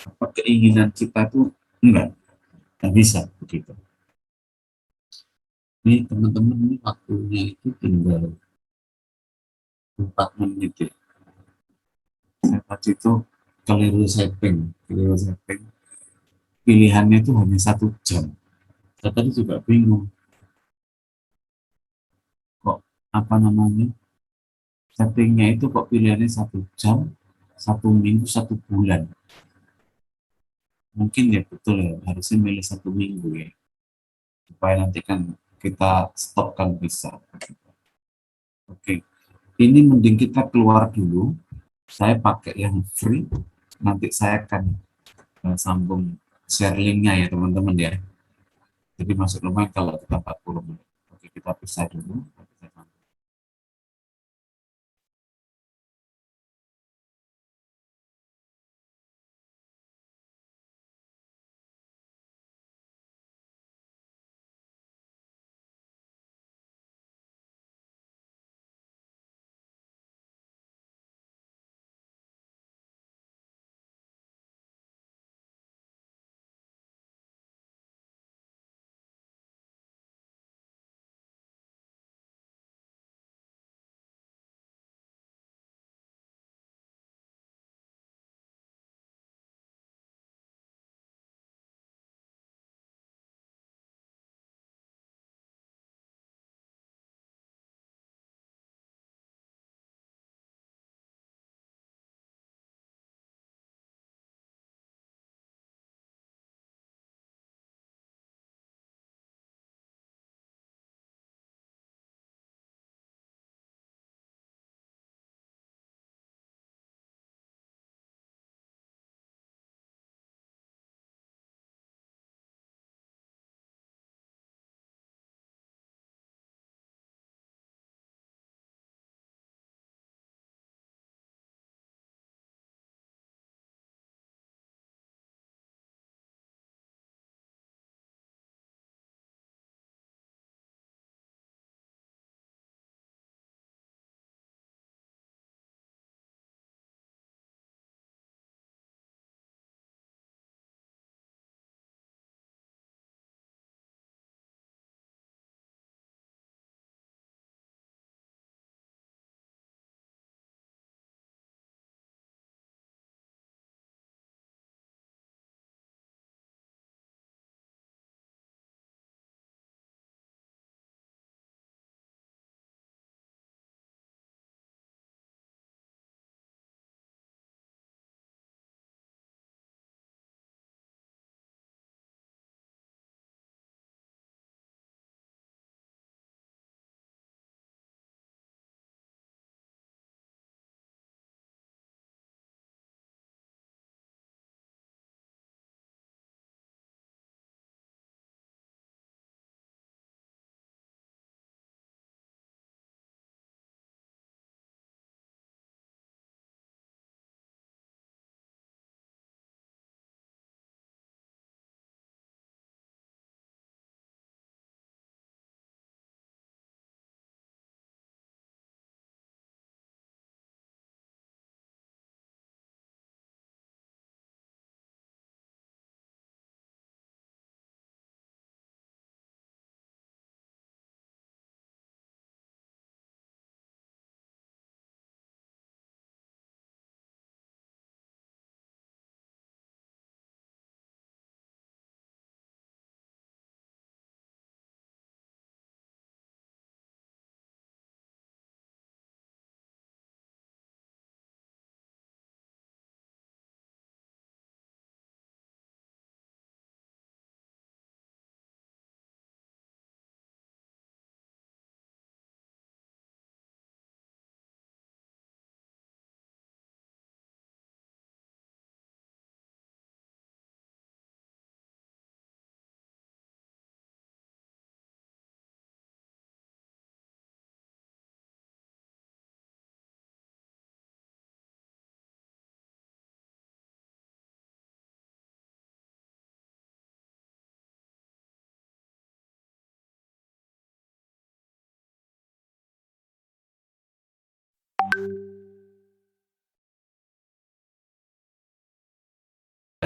apa keinginan kita tuh enggak bisa begitu. Ini teman-teman, ini waktunya itu tinggal 4 menit ya. Saya tadi itu keliru setting, pilihannya itu hanya 1 jam. Saya tadi juga bingung kok apa namanya settingnya itu kok pilihannya 1 jam, 1 minggu, 1 bulan. Mungkin ya betul ya, harusnya milih 1 minggu ya, supaya nanti kan kita stop kan bisa. Oke, ini mending kita keluar dulu. Saya pakai yang free. Nanti saya akan sambung share linknya ya teman-teman ya. Jadi masuk lumayan kalau kita 40 menit. Oke, kita pisah dulu.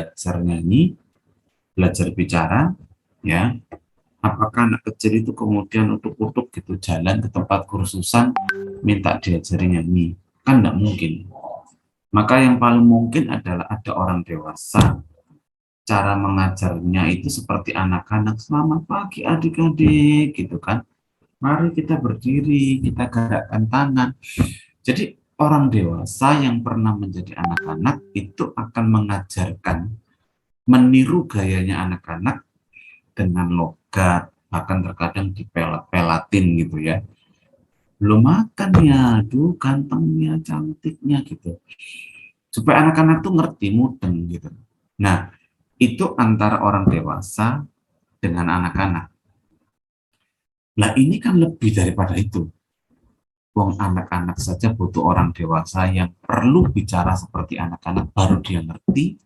belajar nyanyi, belajar bicara, ya. Apakah anak kecil itu kemudian utuk-utuk gitu jalan ke tempat kursusan minta diajari nyanyi? Kan nggak mungkin. Maka yang paling mungkin adalah ada orang dewasa. Cara mengajarnya itu seperti anak-anak, selamat pagi adik-adik, gitu kan. Mari kita berdiri, kita gerakkan tangan. Jadi orang dewasa yang pernah menjadi anak-anak itu akan mengajarkan, meniru gayanya anak-anak dengan logat, bahkan terkadang dipelat-pelatin gitu ya. Belum makan ya, aduh gantengnya, cantiknya gitu. Supaya anak-anak tuh ngerti, mudeng gitu. Nah, itu antara orang dewasa dengan anak-anak. Nah, ini kan lebih daripada itu. Wong anak-anak saja butuh orang dewasa yang perlu bicara seperti anak-anak, baru dia ngerti.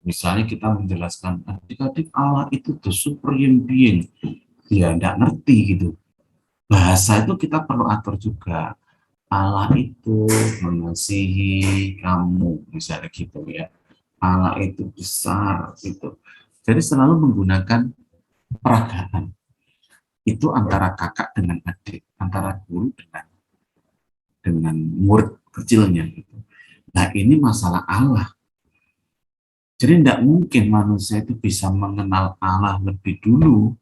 Misalnya kita menjelaskan, adik-adik Allah itu the supreme being. Dia tidak ngerti gitu. Bahasa itu kita perlu atur juga. Allah itu mengasihi kamu, misalnya gitu ya. Allah itu besar gitu. Jadi selalu menggunakan peragaan. Itu antara kakak dengan adik, antara guru dengan murid kecilnya gitu. Nah, ini masalah Allah. Jadi tidak mungkin manusia itu bisa mengenal Allah lebih dulu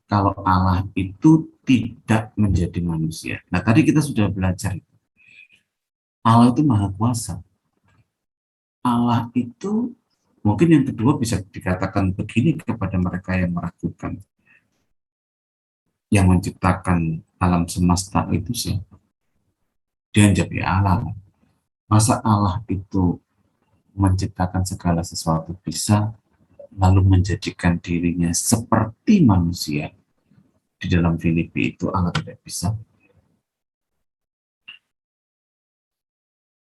kalau Allah itu tidak menjadi manusia. Nah, tadi kita sudah belajar. Allah itu maha kuasa. Allah itu mungkin yang kedua bisa dikatakan begini kepada mereka yang meragukan. Yang menciptakan alam semesta itu siapa? Dia jadi Allah. Masa Allah itu menciptakan segala sesuatu bisa, lalu menjadikan dirinya seperti manusia? Di dalam Filipi itu Allah tidak bisa.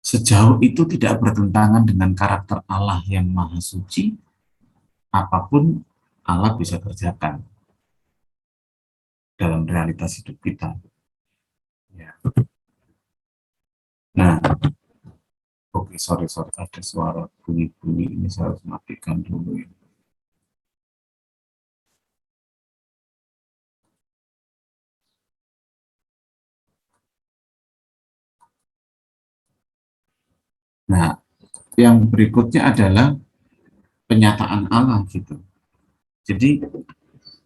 Sejauh itu tidak bertentangan dengan karakter Allah yang maha suci, apapun Allah bisa kerjakan dalam realitas hidup kita. Ya. Nah, oke, sorry, ada suara bunyi-bunyi, ini saya harus matikan dulu ya. Nah, yang berikutnya adalah penyataan Allah gitu. Jadi,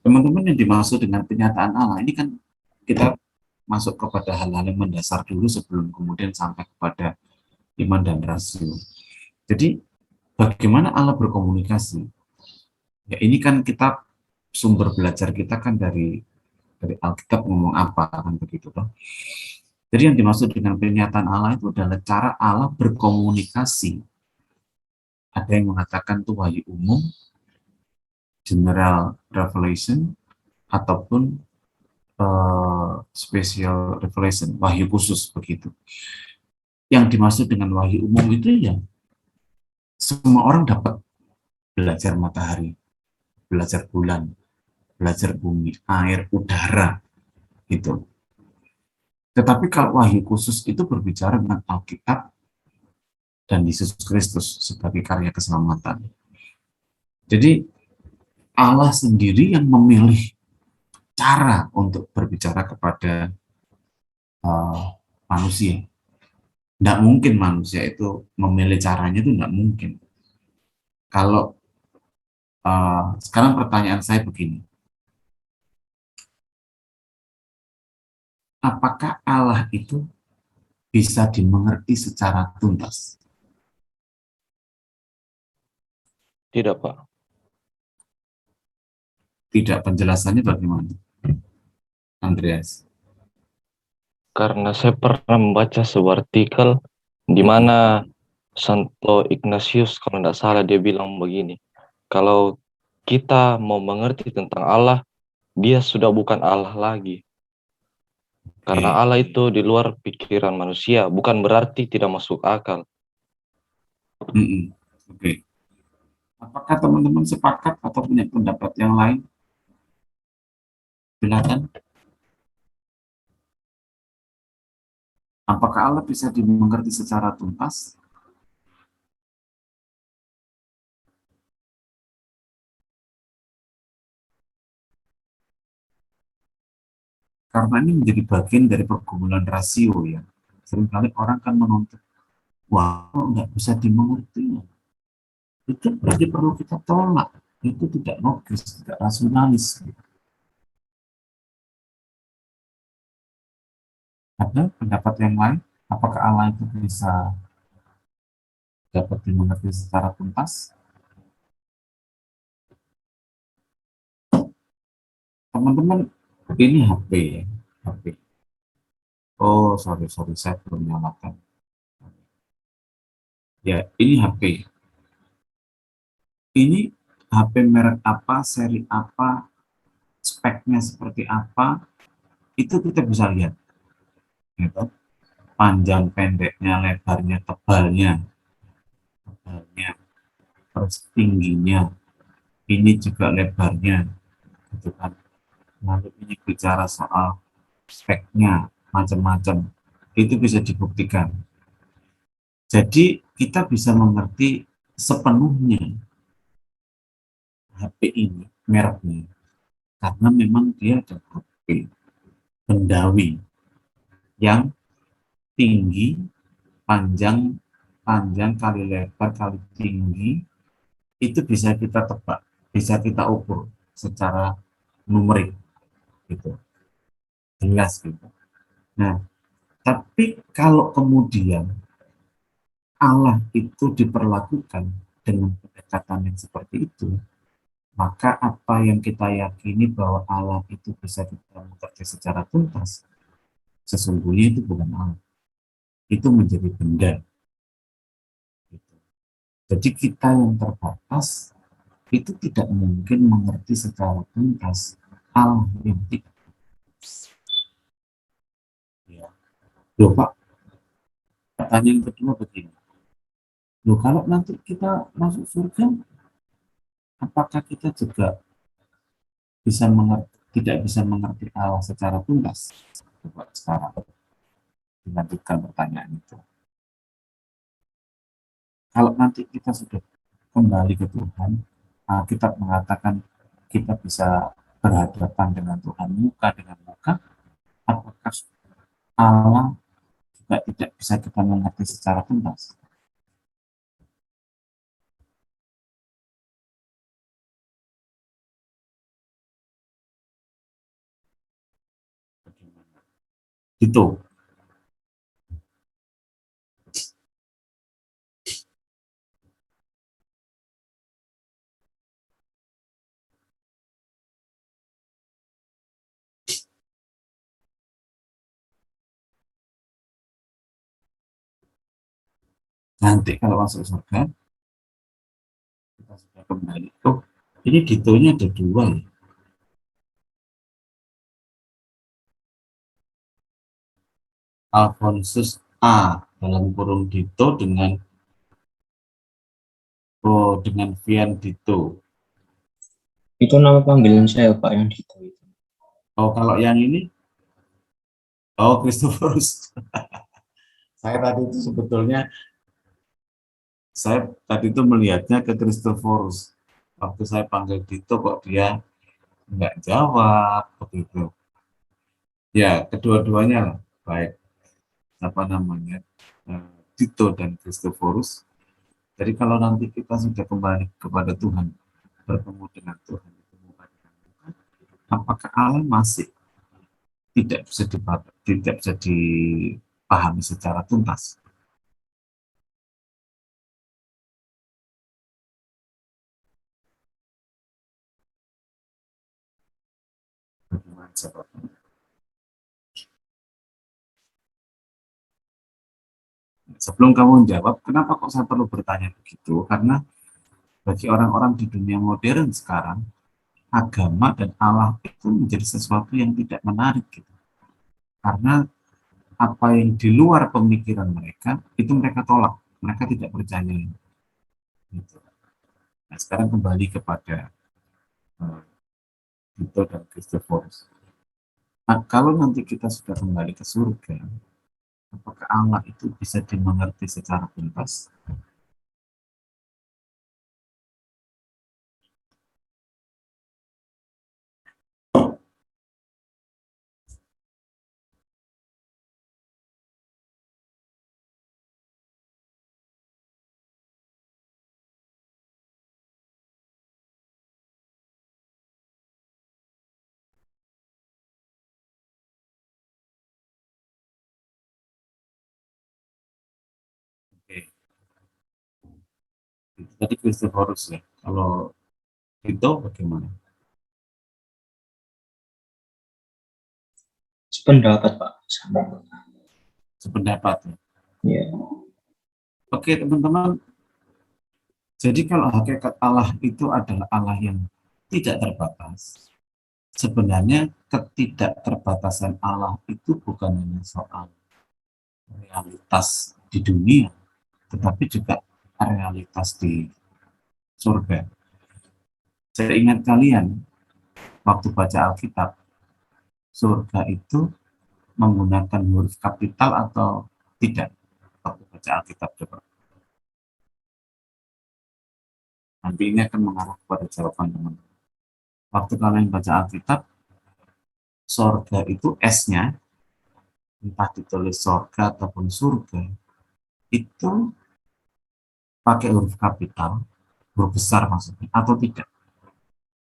teman-teman yang dimaksud dengan penyataan Allah, ini kan kita masuk kepada hal-hal yang mendasar dulu sebelum kemudian sampai kepada iman dan rasio. Jadi, bagaimana Allah berkomunikasi? Ya, ini kan kita sumber belajar kita kan dari Alkitab ngomong apa kan begitu toh. Jadi yang dimaksud dengan pernyataan Allah itu adalah cara Allah berkomunikasi. Ada yang mengatakan itu wahyu umum, general revelation, ataupun special revelation, wahyu khusus begitu. Yang dimaksud dengan wahyu umum itu ya semua orang dapat belajar matahari, belajar bulan, belajar bumi, air, udara, gitu. Tetapi kalau wahyu khusus itu berbicara tentang Alkitab dan Yesus Kristus sebagai karya keselamatan. Jadi Allah sendiri yang memilih cara untuk berbicara kepada manusia. Tidak mungkin manusia itu memilih caranya, itu tidak mungkin. Kalau sekarang pertanyaan saya begini, apakah Allah itu bisa dimengerti secara tuntas? Tidak, Pak. Tidak, penjelasannya bagaimana, Andreas? Karena saya pernah membaca sebuah artikel di mana Santo Ignatius, kalau tidak salah, dia bilang begini, kalau kita mau mengerti tentang Allah, dia sudah bukan Allah lagi. Karena Allah itu di luar pikiran manusia, bukan berarti tidak masuk akal. Oke. Apakah teman-teman sepakat atau punya pendapat yang lain? Silakan. Apakah Allah bisa dimengerti secara tuntas? Karena ini menjadi bagian dari pergumulan rasio ya. Seringkali orang kan menuntut, wah kok nggak bisa dimengerti. Itu berarti perlu kita tolak. Itu tidak logis, tidak rasionalis. Ada pendapat yang lain? Apakah Allah itu bisa dapat dimengerti secara tuntas? Teman-teman, ini HP ya. HP. Oh, sorry, saya belum nyalakan. Ya, ini HP. Ini HP merek apa, seri apa, speknya seperti apa, itu kita bisa lihat. Gitu. Panjang pendeknya, lebarnya, tebalnya, terus tingginya, ini juga lebarnya, gitu kan. Lalu ini bicara soal speknya, macam-macam, itu bisa dibuktikan. Jadi kita bisa mengerti sepenuhnya HP ini, mereknya, karena memang dia ada HP bendawi yang tinggi, panjang, panjang kali lebar kali tinggi, itu bisa kita tebak, bisa kita ukur secara numerik, gitu, jelas gitu. Nah, tapi kalau kemudian Allah itu diperlakukan dengan pendekatan yang seperti itu, maka apa yang kita yakini bahwa Allah itu bisa kita mengerti secara tuntas, sesungguhnya itu bukan Allah, itu menjadi benda. Gitu. Jadi kita yang terbatas itu tidak mungkin mengerti secara tuntas Allah yang tidak. Ya. Loh Pak, pertanyaan kedua begini. Loh kalau nanti kita masuk surga, apakah kita juga bisa mengerti, tidak bisa mengerti Allah secara tuntas? Coba sekarang dilanjutkan pertanyaan itu. Kalau nanti kita sudah kembali ke Tuhan, kita mengatakan kita bisa berhadapan dengan Tuhan muka dengan muka, apakah Allah juga tidak bisa kita mengerti secara tuntas? Gitu. Nanti kalau masuk surga, kita sudah kembali. Oh, ini ditonya ada dua ya. Alfonsus A dalam kurung Dito dengan Vian Dito. Itu nama panggilan saya Pak yang Dito itu. Oh, kalau yang ini, oh Christophorus. Saya tadi itu sebetulnya, saya tadi itu melihatnya ke Christophorus. Waktu saya panggil Dito kok dia nggak jawab begitu. Ya, kedua-duanya lah, baik apa namanya, Dito dan Christophorus. Jadi kalau nanti kita sudah kembali kepada Tuhan, bertemu dengan Tuhan, apakah Allah masih tidak bisa dipahami secara tuntas? Bagaimana sebabnya? Sebelum kamu menjawab, kenapa kok saya perlu bertanya begitu? Karena bagi orang-orang di dunia modern sekarang, agama dan Allah itu menjadi sesuatu yang tidak menarik gitu. Karena apa yang di luar pemikiran mereka, itu mereka tolak, mereka tidak percaya. Gitu. Nah, sekarang kembali kepada Tito dan Christophorus. Nah, kalau nanti kita sudah kembali ke surga, apakah Allah itu bisa dimengerti secara tuntas? Itu tadi Christophorus ya. Kalau itu bagaimana? Sependapat Pak. Sama. Sependapat ya. Ya. Oke teman-teman, jadi kalau hakikat Allah itu adalah Allah yang tidak terbatas, sebenarnya ketidakterbatasan Allah itu bukan hanya soal realitas di dunia, tetapi juga realitas di surga. Saya ingat kalian, waktu baca Alkitab, surga itu menggunakan huruf kapital atau tidak? Waktu baca Alkitab coba. Nanti ini akan mengarah kepada jawaban teman-teman. Waktu kalian baca Alkitab, surga itu S-nya, entah ditulis surga ataupun surga, itu pakai huruf kapital, huruf besar maksudnya, atau tidak?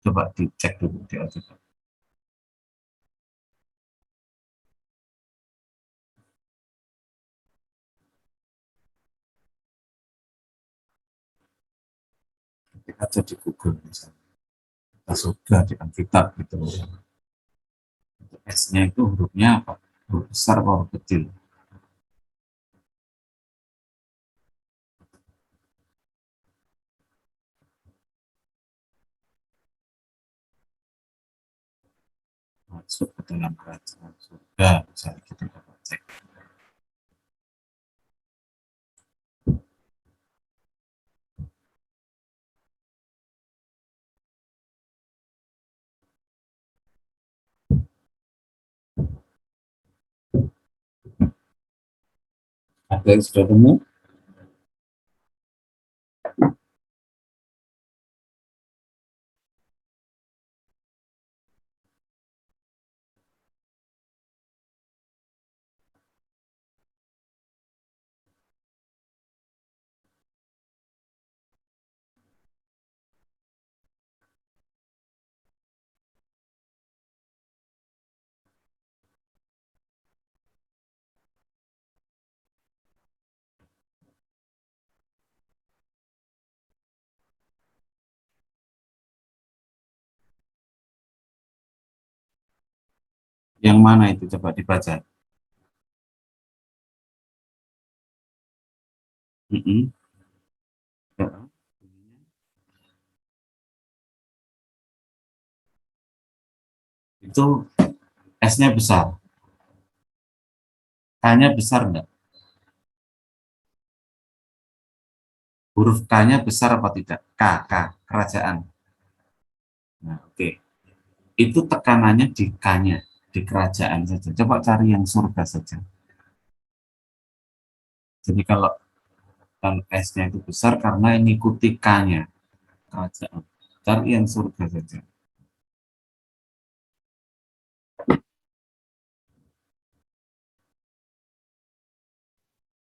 Coba dicek dulu di Alkitab. Ketik aja di Google misalnya. Kita surga di Alkitab gitu. S-nya itu hurufnya apa? Huruf besar atau huruf kecil? Masuk ke dalam kerajaan surga, misalnya kita dapat cek. Ada yang sudah temu? Yang mana itu? Coba dibaca. Ya. Itu S-nya besar. K-nya besar enggak? Huruf K-nya besar apa tidak? K, kerajaan. Nah, oke. Itu tekanannya di K-nya, di kerajaan saja. Coba cari yang surga saja. Jadi kalau S-nya itu besar karena mengikuti K-nya, kerajaan. Cari yang surga saja.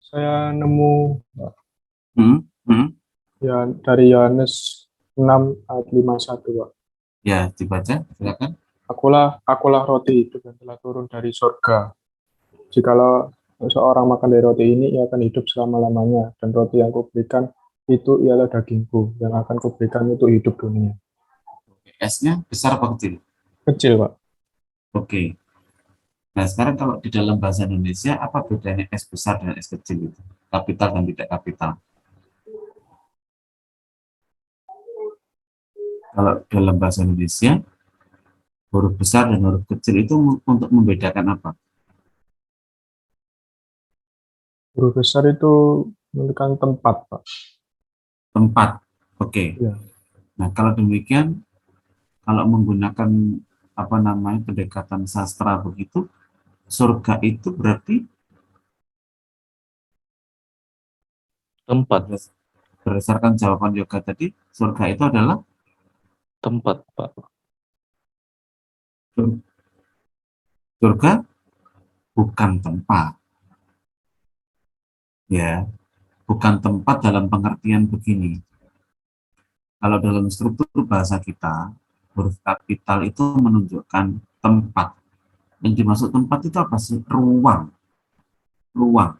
Saya nemu Hmm? ya dari Yohanes 6 ayat 51, Pak. Ya, dibaca, silakan. Akulah roti hidup yang telah turun dari surga. Jikalau seorang makan dari roti ini, ia akan hidup selama-lamanya. Dan roti yang kuberikan itu ialah dagingku, yang akan kuberikan untuk hidup dunia. S-nya besar apa kecil? Kecil, Pak. Oke. Nah, sekarang kalau di dalam bahasa Indonesia, apa bedanya S besar dan S kecil itu? Kapital dan tidak kapital. Kalau dalam bahasa Indonesia, huruf besar dan huruf kecil itu untuk membedakan apa? Huruf besar itu menunjukkan tempat, Pak. Tempat. Oke. Ya. Nah, kalau demikian, kalau menggunakan pendekatan sastra begitu, surga itu berarti Tempat. Berdasarkan jawaban Yoga tadi, surga itu adalah Tempat, Pak. surga bukan tempat. Ya, bukan tempat dalam pengertian begini. Kalau dalam struktur bahasa kita, huruf kapital itu menunjukkan tempat. Yang dimaksud tempat itu apa sih? Ruang. Ruang.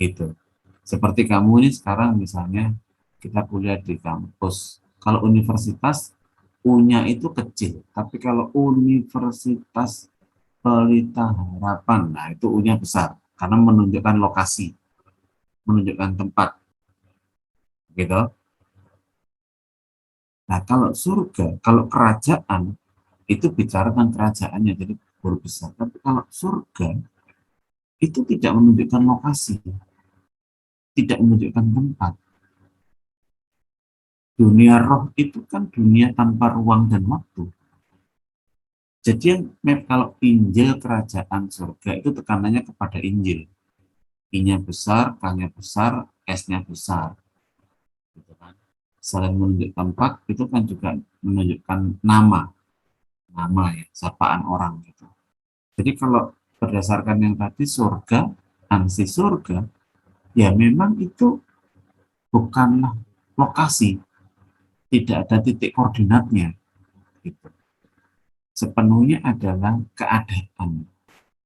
Itu. Seperti kamu ini sekarang misalnya kita kuliah di kampus. Kalau universitas, U-nya itu kecil, tapi kalau Universitas Pelita Harapan, nah itu U-nya besar, karena menunjukkan lokasi, menunjukkan tempat, gitu. Nah, kalau surga, kalau kerajaan, itu bicara tentang kerajaannya, jadi guru besar. Tapi kalau surga, itu tidak menunjukkan lokasi, tidak menunjukkan tempat. Dunia roh itu kan dunia tanpa ruang dan waktu. Jadi kalau Injil kerajaan surga itu tekanannya kepada Injil. I-nya besar, K-nya besar, S-nya besar. Gitu kan. Selain menunjuk tempat, itu kan juga menunjukkan nama ya, sapaan orang gitu. Jadi kalau berdasarkan yang tadi surga, ansi surga, ya memang itu bukanlah lokasi, tidak ada titik koordinatnya. Gitu. Sepenuhnya adalah keadaan.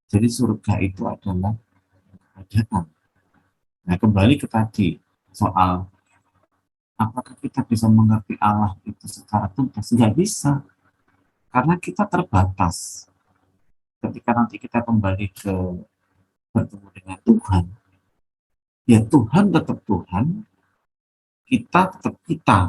Jadi surga itu adalah keadaan. Nah, kembali ke tadi soal apakah kita bisa mengerti Allah itu secara tuntas? Nggak bisa, karena kita terbatas. Ketika nanti kita kembali ke bertemu dengan Tuhan, ya Tuhan tetap Tuhan, kita tetap kita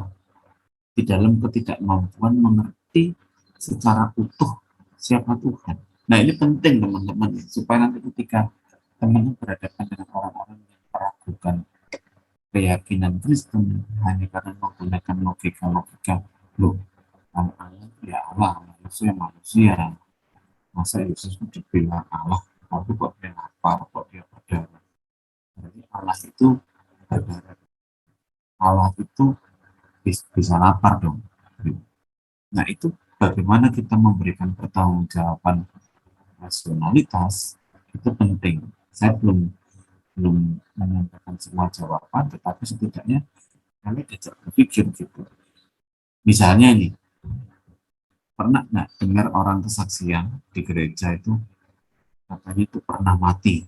di dalam ketidakmampuan mengerti secara utuh siapa Tuhan. Nah ini penting teman-teman, supaya nanti ketika teman-teman berhadapan dengan orang-orang yang meragukan keyakinan Kristen hanya karena menggunakan logika-logika, loh, Allah ya Allah, manusia manusia, masa Yesus itu dibilang Allah, tapi kok dia lapar, kok dia berdarah. Jadi Allah itu berdarah, Allah itu bisa lapar dong. Nah itu bagaimana kita memberikan pertanggungjawaban rasionalitas itu penting. Saya belum menyampaikan semua jawaban, tetapi setidaknya kami diajak berpikir gitu. Misalnya nih, pernah nggak dengar orang kesaksian di gereja itu katanya itu pernah mati.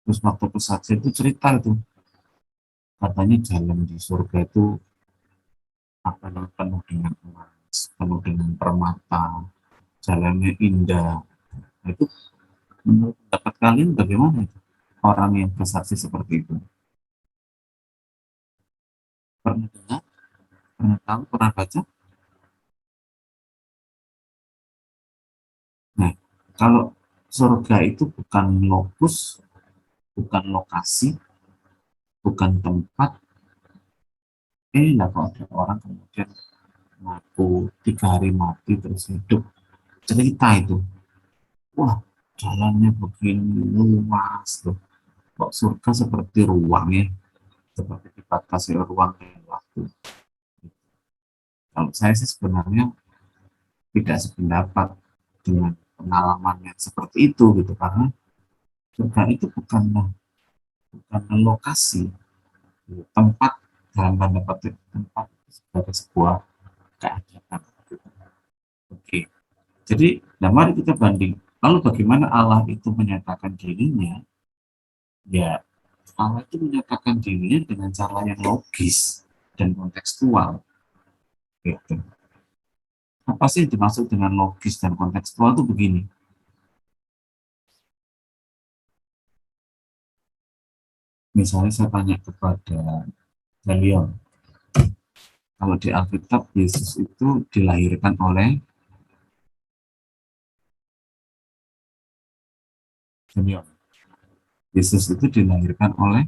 Terus waktu kesaksian itu cerita itu katanya jalan di surga itu apa namanya penuh dengan emas, penuh dengan permata, jalannya indah. Nah, itu menurut pendapat kalian bagaimana itu? Orang yang bersaksi seperti itu pernah dengar, pernah tahu, pernah baca? Nah, kalau surga itu bukan lokus, bukan lokasi, bukan tempat, lah kalau ada orang kemudian ngaku 3 hari mati terus hidup, cerita itu, wah jalannya begini luas loh, kok surga seperti ruang ya, seperti dibatasi ruang dan waktu. Kalau saya sih sebenarnya tidak sependapat dengan pengalaman yang seperti itu gitu, karena surga itu bukan lokasi, tempat dalam tanda petik, tempat sebagai sebuah keadaan. Oke, jadi nah mari kita banding. Lalu bagaimana Allah itu menyatakan dirinya? Ya, Allah itu menyatakan dirinya dengan cara yang logis dan kontekstual. Gitu. Apa sih yang dimaksud dengan logis dan kontekstual itu begini? Misalnya saya tanya kepada Leon, kalau di Alkitab Yesus itu dilahirkan oleh Leon. Yesus itu dilahirkan oleh,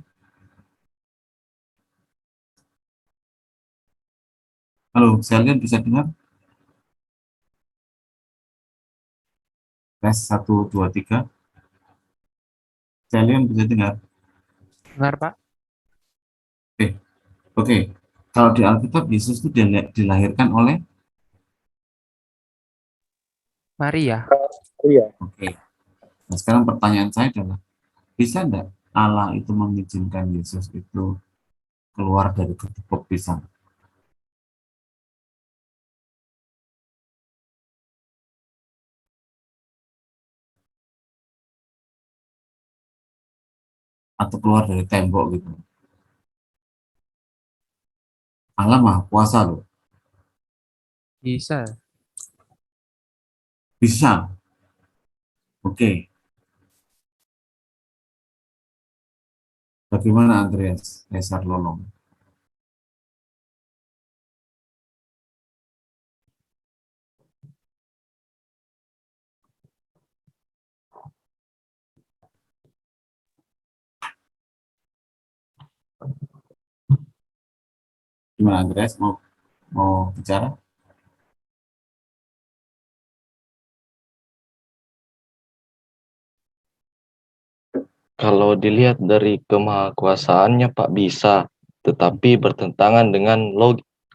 halo, Leon bisa dengar? Tes 1, 2, 3. Leon bisa dengar? Dengar, Pak? Oke. Kalau di Alkitab Yesus itu dilahirkan oleh Maria. Iya. Oke. Nah, sekarang pertanyaan saya adalah, bisa enggak Allah itu mengizinkan Yesus itu keluar dari ketepuk pisang? Atau keluar dari tembok gitu? Allah Maha Kuasa loh. Bisa. Bisa. Oke. Bagaimana Andreas Esar Lolong? Gimana Andreas mau bicara? Kalau dilihat dari kemahakuasaannya Pak bisa, tetapi bertentangan dengan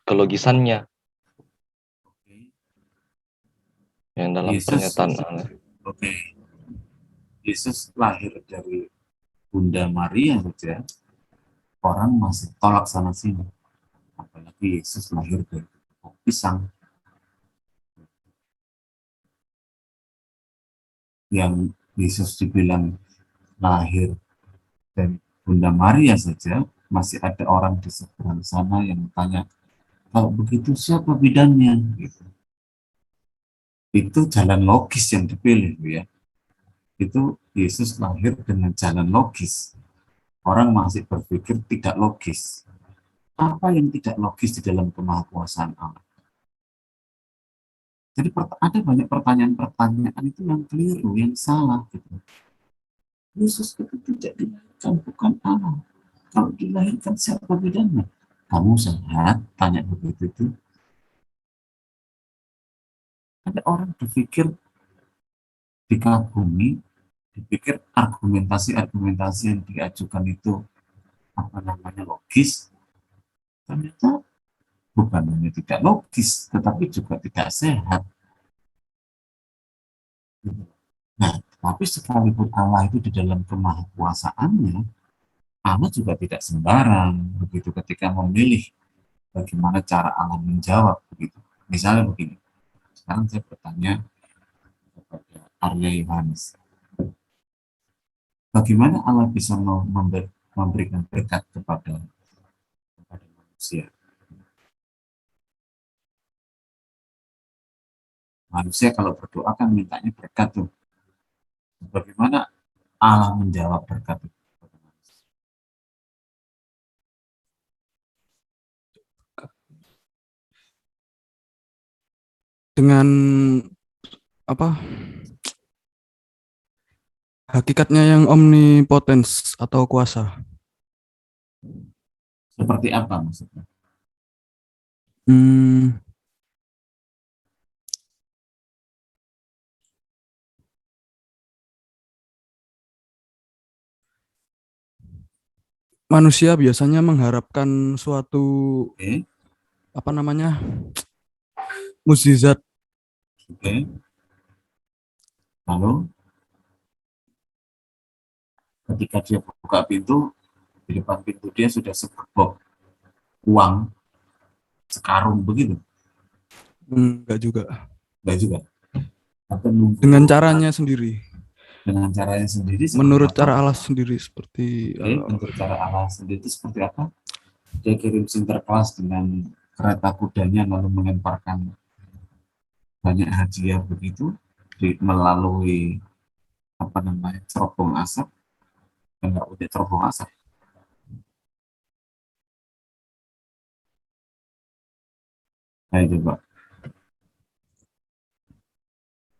kelogisannya yang dalam Yesus, pernyataan Allah. oke. Yesus lahir dari Bunda Maria saja, orang masih tolak sana sini. Apalagi Yesus lahir dari pisang yang Yesus dibilang lahir dari Bunda Maria saja, masih ada orang di seberang sana yang tanya, kalau begitu siapa bidannya? Gitu. Itu jalan logis yang dipilih, ya. Itu Yesus lahir dengan jalan logis. Orang masih berpikir tidak logis. Apa yang tidak logis di dalam kemahakuasaan Allah? Jadi ada banyak pertanyaan-pertanyaan itu yang keliru, yang salah. Gitu. Yesus itu tidak dilahirkan, bukan Allah. Kalau dilahirkan siapa bedanya? Kamu sehat? Tanya begitu itu. Ada orang berpikir dikagumi, dipikir argumentasi-argumentasi yang diajukan itu logis. Ternyata bukan hanya tidak logis, tetapi juga tidak sehat. Nah, tapi sekalipun Allah itu di dalam kemahakuasaannya, Allah juga tidak sembarang begitu ketika memilih bagaimana cara Allah menjawab begitu. Misalnya begini, sekarang saya bertanya kepada Arya Yohanes, bagaimana Allah bisa memberikan berkat kepada manusia? Manusia kalau berdoa kan mintanya berkat tuh. Bagaimana Allah menjawab berkat itu? Dengan apa? Hakikatnya yang omnipotens atau kuasa. Seperti apa maksudnya? Manusia biasanya mengharapkan suatu mukjizat. Lalu ketika dia buka pintu, di depan pintu dia sudah segerbok uang sekarung begitu. Enggak juga. Enggak juga. Dengan caranya sendiri. Dengan caranya sendiri. Menurut cara Allah sendiri seperti. Menurut cara Allah sendiri itu seperti apa? Dia kirim Sinterklas dengan kereta kudanya lalu melemparkan banyak hadiah begitu melalui cerobong asap. Enggak udah cerobong asap. Ayo coba.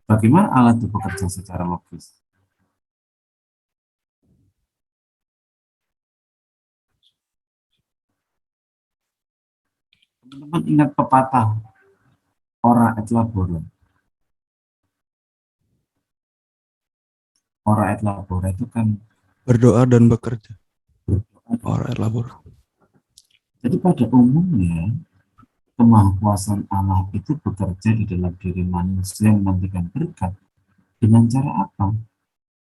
Bagaimana Allah itu bekerja secara logis? Teman-teman ingat pepatah ora et labora. Ora et labora itu kan berdoa dan bekerja. Ora et labora. Jadi pada umumnya kemahakuasaan Allah itu bekerja di dalam diri manusia yang menantikan berkat. Dengan cara apa?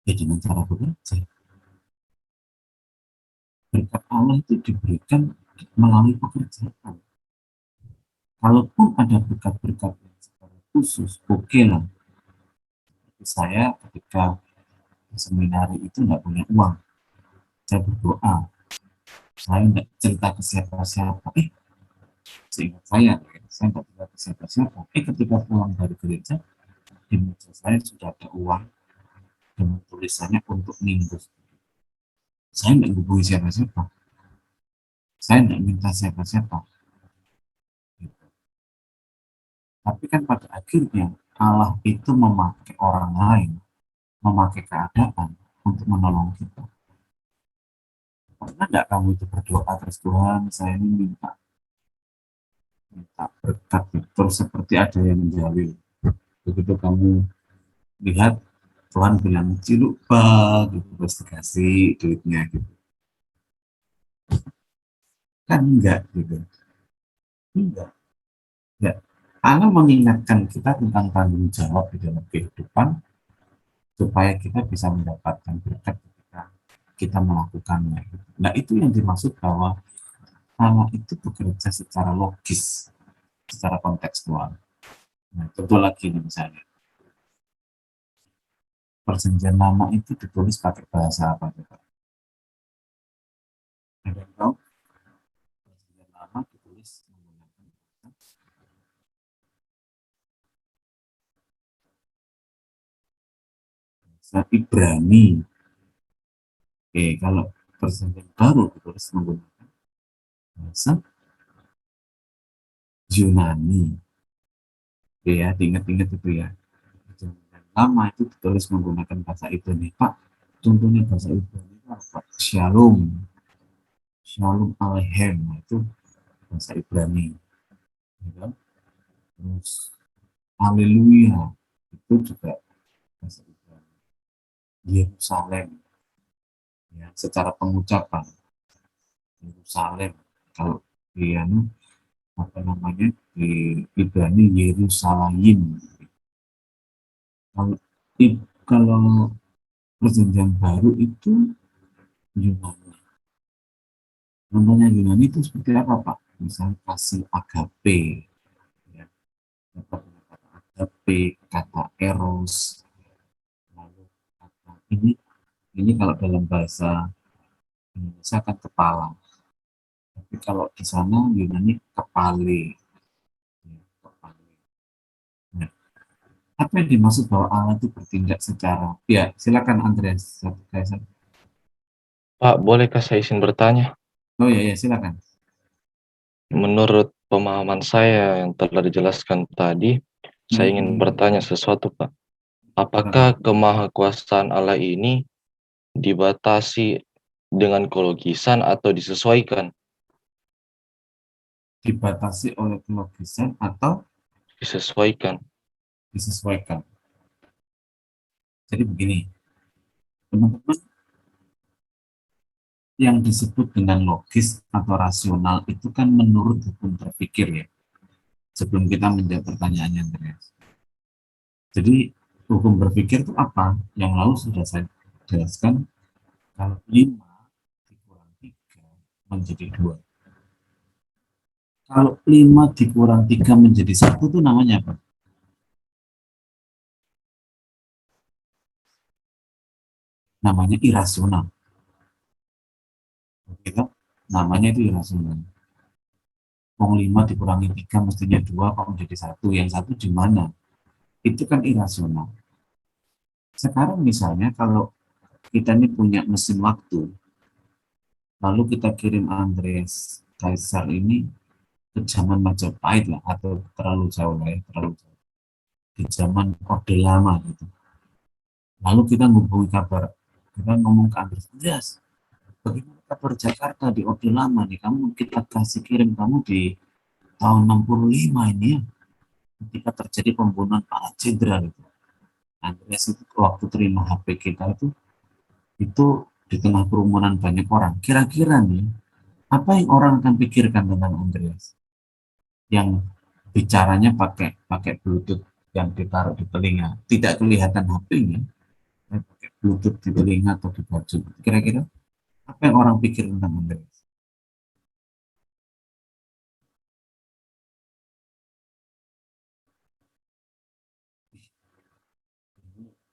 Ya dengan cara bekerja. Berkat Allah itu diberikan melalui pekerjaan. Kalaupun ada berkat-berkat yang secara khusus, oke lah. Saya ketika seminari itu nggak punya uang. Saya berdoa. Saya nggak cerita ke siapa-siapa. Seingat saya nggak tinggal ke siapa-siapa. Ketika pulang dari gereja, di meja saya sudah ada uang dengan tulisannya untuk minggu. Saya nggak hubungi siapa-siapa. Saya nggak minta siapa-siapa. Gitu. Tapi kan pada akhirnya Allah itu memakai orang lain, memakai keadaan untuk menolong kita. Pernah nggak kamu itu berdoa terus, Tuhan, saya ini minta berkat, terus seperti ada yang menjawab. Begitu kamu lihat Tuhan bilang ciluk bak, gitu, terus dikasih duitnya gitu. Kan enggak gitu. Enggak. Ya. Allah mengingatkan kita tentang tanggung jawab di dalam kehidupan supaya kita bisa mendapatkan berkat ketika kita melakukannya. Nah, itu yang dimaksud bahwa Allah itu bekerja secara logis, secara kontekstual. Nah, contoh lagi nih misalnya. Perjanjian lama itu ditulis pakai bahasa apa coba? Ada yang tahu? Perjanjian lama ditulis menggunakan bahasa Ibrani. Oke, kalau perjanjian baru ditulis menggunakan bahasa Yunani. Oke ya, diingat-ingat itu ya. Perjanjian lama itu ditulis menggunakan bahasa Ibrani. Pak, contohnya bahasa Ibrani itu apa? Shalom. Shalom Aleichem. Nah, itu bahasa Ibrani. Ya. Terus Haleluya itu juga bahasa Ibrani. Yerusalem, ya, secara pengucapan Yerusalem, kalau di apa namanya di Ibrani Yerusalem. Kalau kalau perjanjian baru itu Yunani. Contohnya Yunani itu seperti apa, Pak? Misalnya kasih agape, ya, kata agape, kata eros, lalu kata ini kalau dalam bahasa Indonesia kan kepala. Tapi kalau di sana Yunani kepale. Ya, kepale. Nah, apa yang dimaksud bahwa Allah itu bertindak secara, ya silakan Andreas. Pak, bolehkah saya izin bertanya? Oh ya silakan. Menurut pemahaman saya yang telah dijelaskan tadi, saya ingin bertanya sesuatu, Pak. Apakah kemahakuasaan Allah ini dibatasi dengan kelogisan atau disesuaikan? Dibatasi oleh kelogisan atau disesuaikan? Disesuaikan. Jadi begini, teman-teman, yang disebut dengan logis atau rasional itu kan menurut hukum berpikir ya. Sebelum kita menjawab pertanyaannya Andreas. Jadi hukum berpikir itu apa? Yang lalu sudah saya jelaskan, kalau 5 dikurang 3 menjadi 2. Kalau 5 dikurang 3 menjadi 1 itu namanya apa? Namanya irasional. Gitu? Namanya itu irasional. 5 dikurangi 3 mestinya 2 kok menjadi 1. Yang 1 di mana? Itu kan irasional. Sekarang misalnya kalau kita ini punya mesin waktu, lalu kita kirim Andreas Kaisar ini ke zaman Majapahit lah, atau terlalu jauh lah ya, terlalu jauh. Di zaman Orde Lama gitu. Lalu kita menghubungi kabar, kita ngomong ke Andreas, bagaimana kabar Jakarta di Orde Lama nih, kita kasih kirim kamu di tahun 65 ini ya, ketika terjadi pembunuhan para jenderal itu. Andreas itu waktu terima HP kita itu di tengah kerumunan banyak orang. Kira-kira nih, apa yang orang akan pikirkan tentang Andreas? Yang bicaranya pakai Bluetooth yang ditaruh di telinga, tidak kelihatan HP-nya, pakai Bluetooth di telinga atau di baju. Kira-kira apa yang orang pikir tentang Andreas?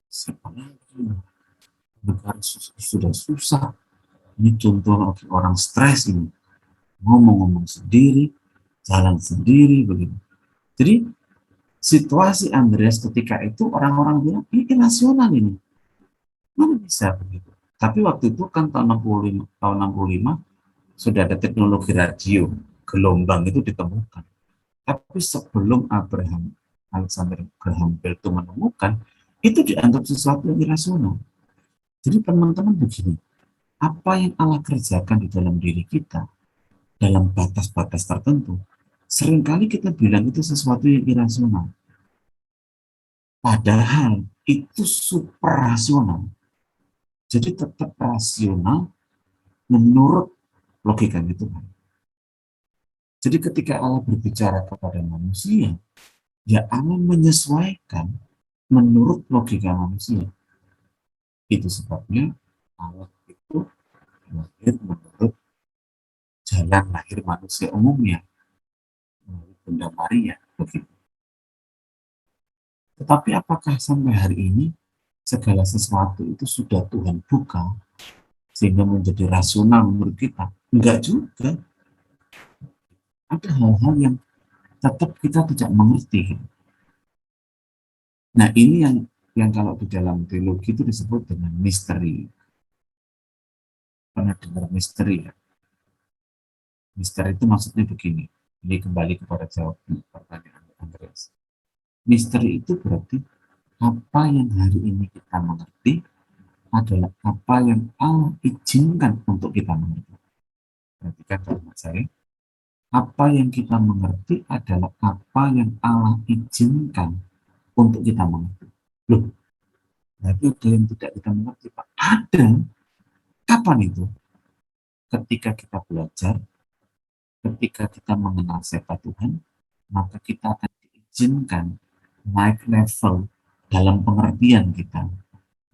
Sebenarnya negara sudah susah. Ini contoh lagi orang stres ini, ngomong-ngomong sendiri, jalan sendiri begitu. Jadi situasi Andreas ketika itu orang-orang bilang ini irasional ini, mana bisa begitu. Tapi waktu itu kan tahun 65 sudah ada teknologi radio, gelombang itu ditemukan. Tapi sebelum Alexander Graham Bell itu menemukan, itu dianggap sesuatu yang irasional. Jadi teman-teman begini, apa yang Allah kerjakan di dalam diri kita, dalam batas-batas tertentu, seringkali kita bilang itu sesuatu yang irasional. Padahal itu super rasional. Jadi tetap rasional menurut logika Tuhan. Jadi ketika Allah berbicara kepada manusia, ya Allah menyesuaikan menurut logika manusia. Itu sebabnya Allah itu lahir menurut jalan lahir manusia umumnya, menurut Bunda Maria, begitu. Tetapi apakah sampai hari ini segala sesuatu itu sudah Tuhan buka sehingga menjadi rasional menurut kita? Enggak juga. Ada hal-hal yang tetap kita tidak mengerti. Nah, ini yang kalau di dalam teologi itu disebut dengan misteri. Pernah dengar misteri ya? Misteri itu maksudnya begini. Ini kembali kepada jawaban pertanyaan Andreas. Misteri itu berarti apa yang hari ini kita mengerti adalah apa yang Allah izinkan untuk kita mengerti. Perhatikan kalimat saya. Apa yang kita mengerti adalah apa yang Allah izinkan untuk kita mengerti. Loh, berarti ada yang tidak kita mengerti, Pak. Ada. Kapan itu? Ketika kita belajar, ketika kita mengenal siapa Tuhan, maka kita akan diizinkan naik level dalam pengertian kita.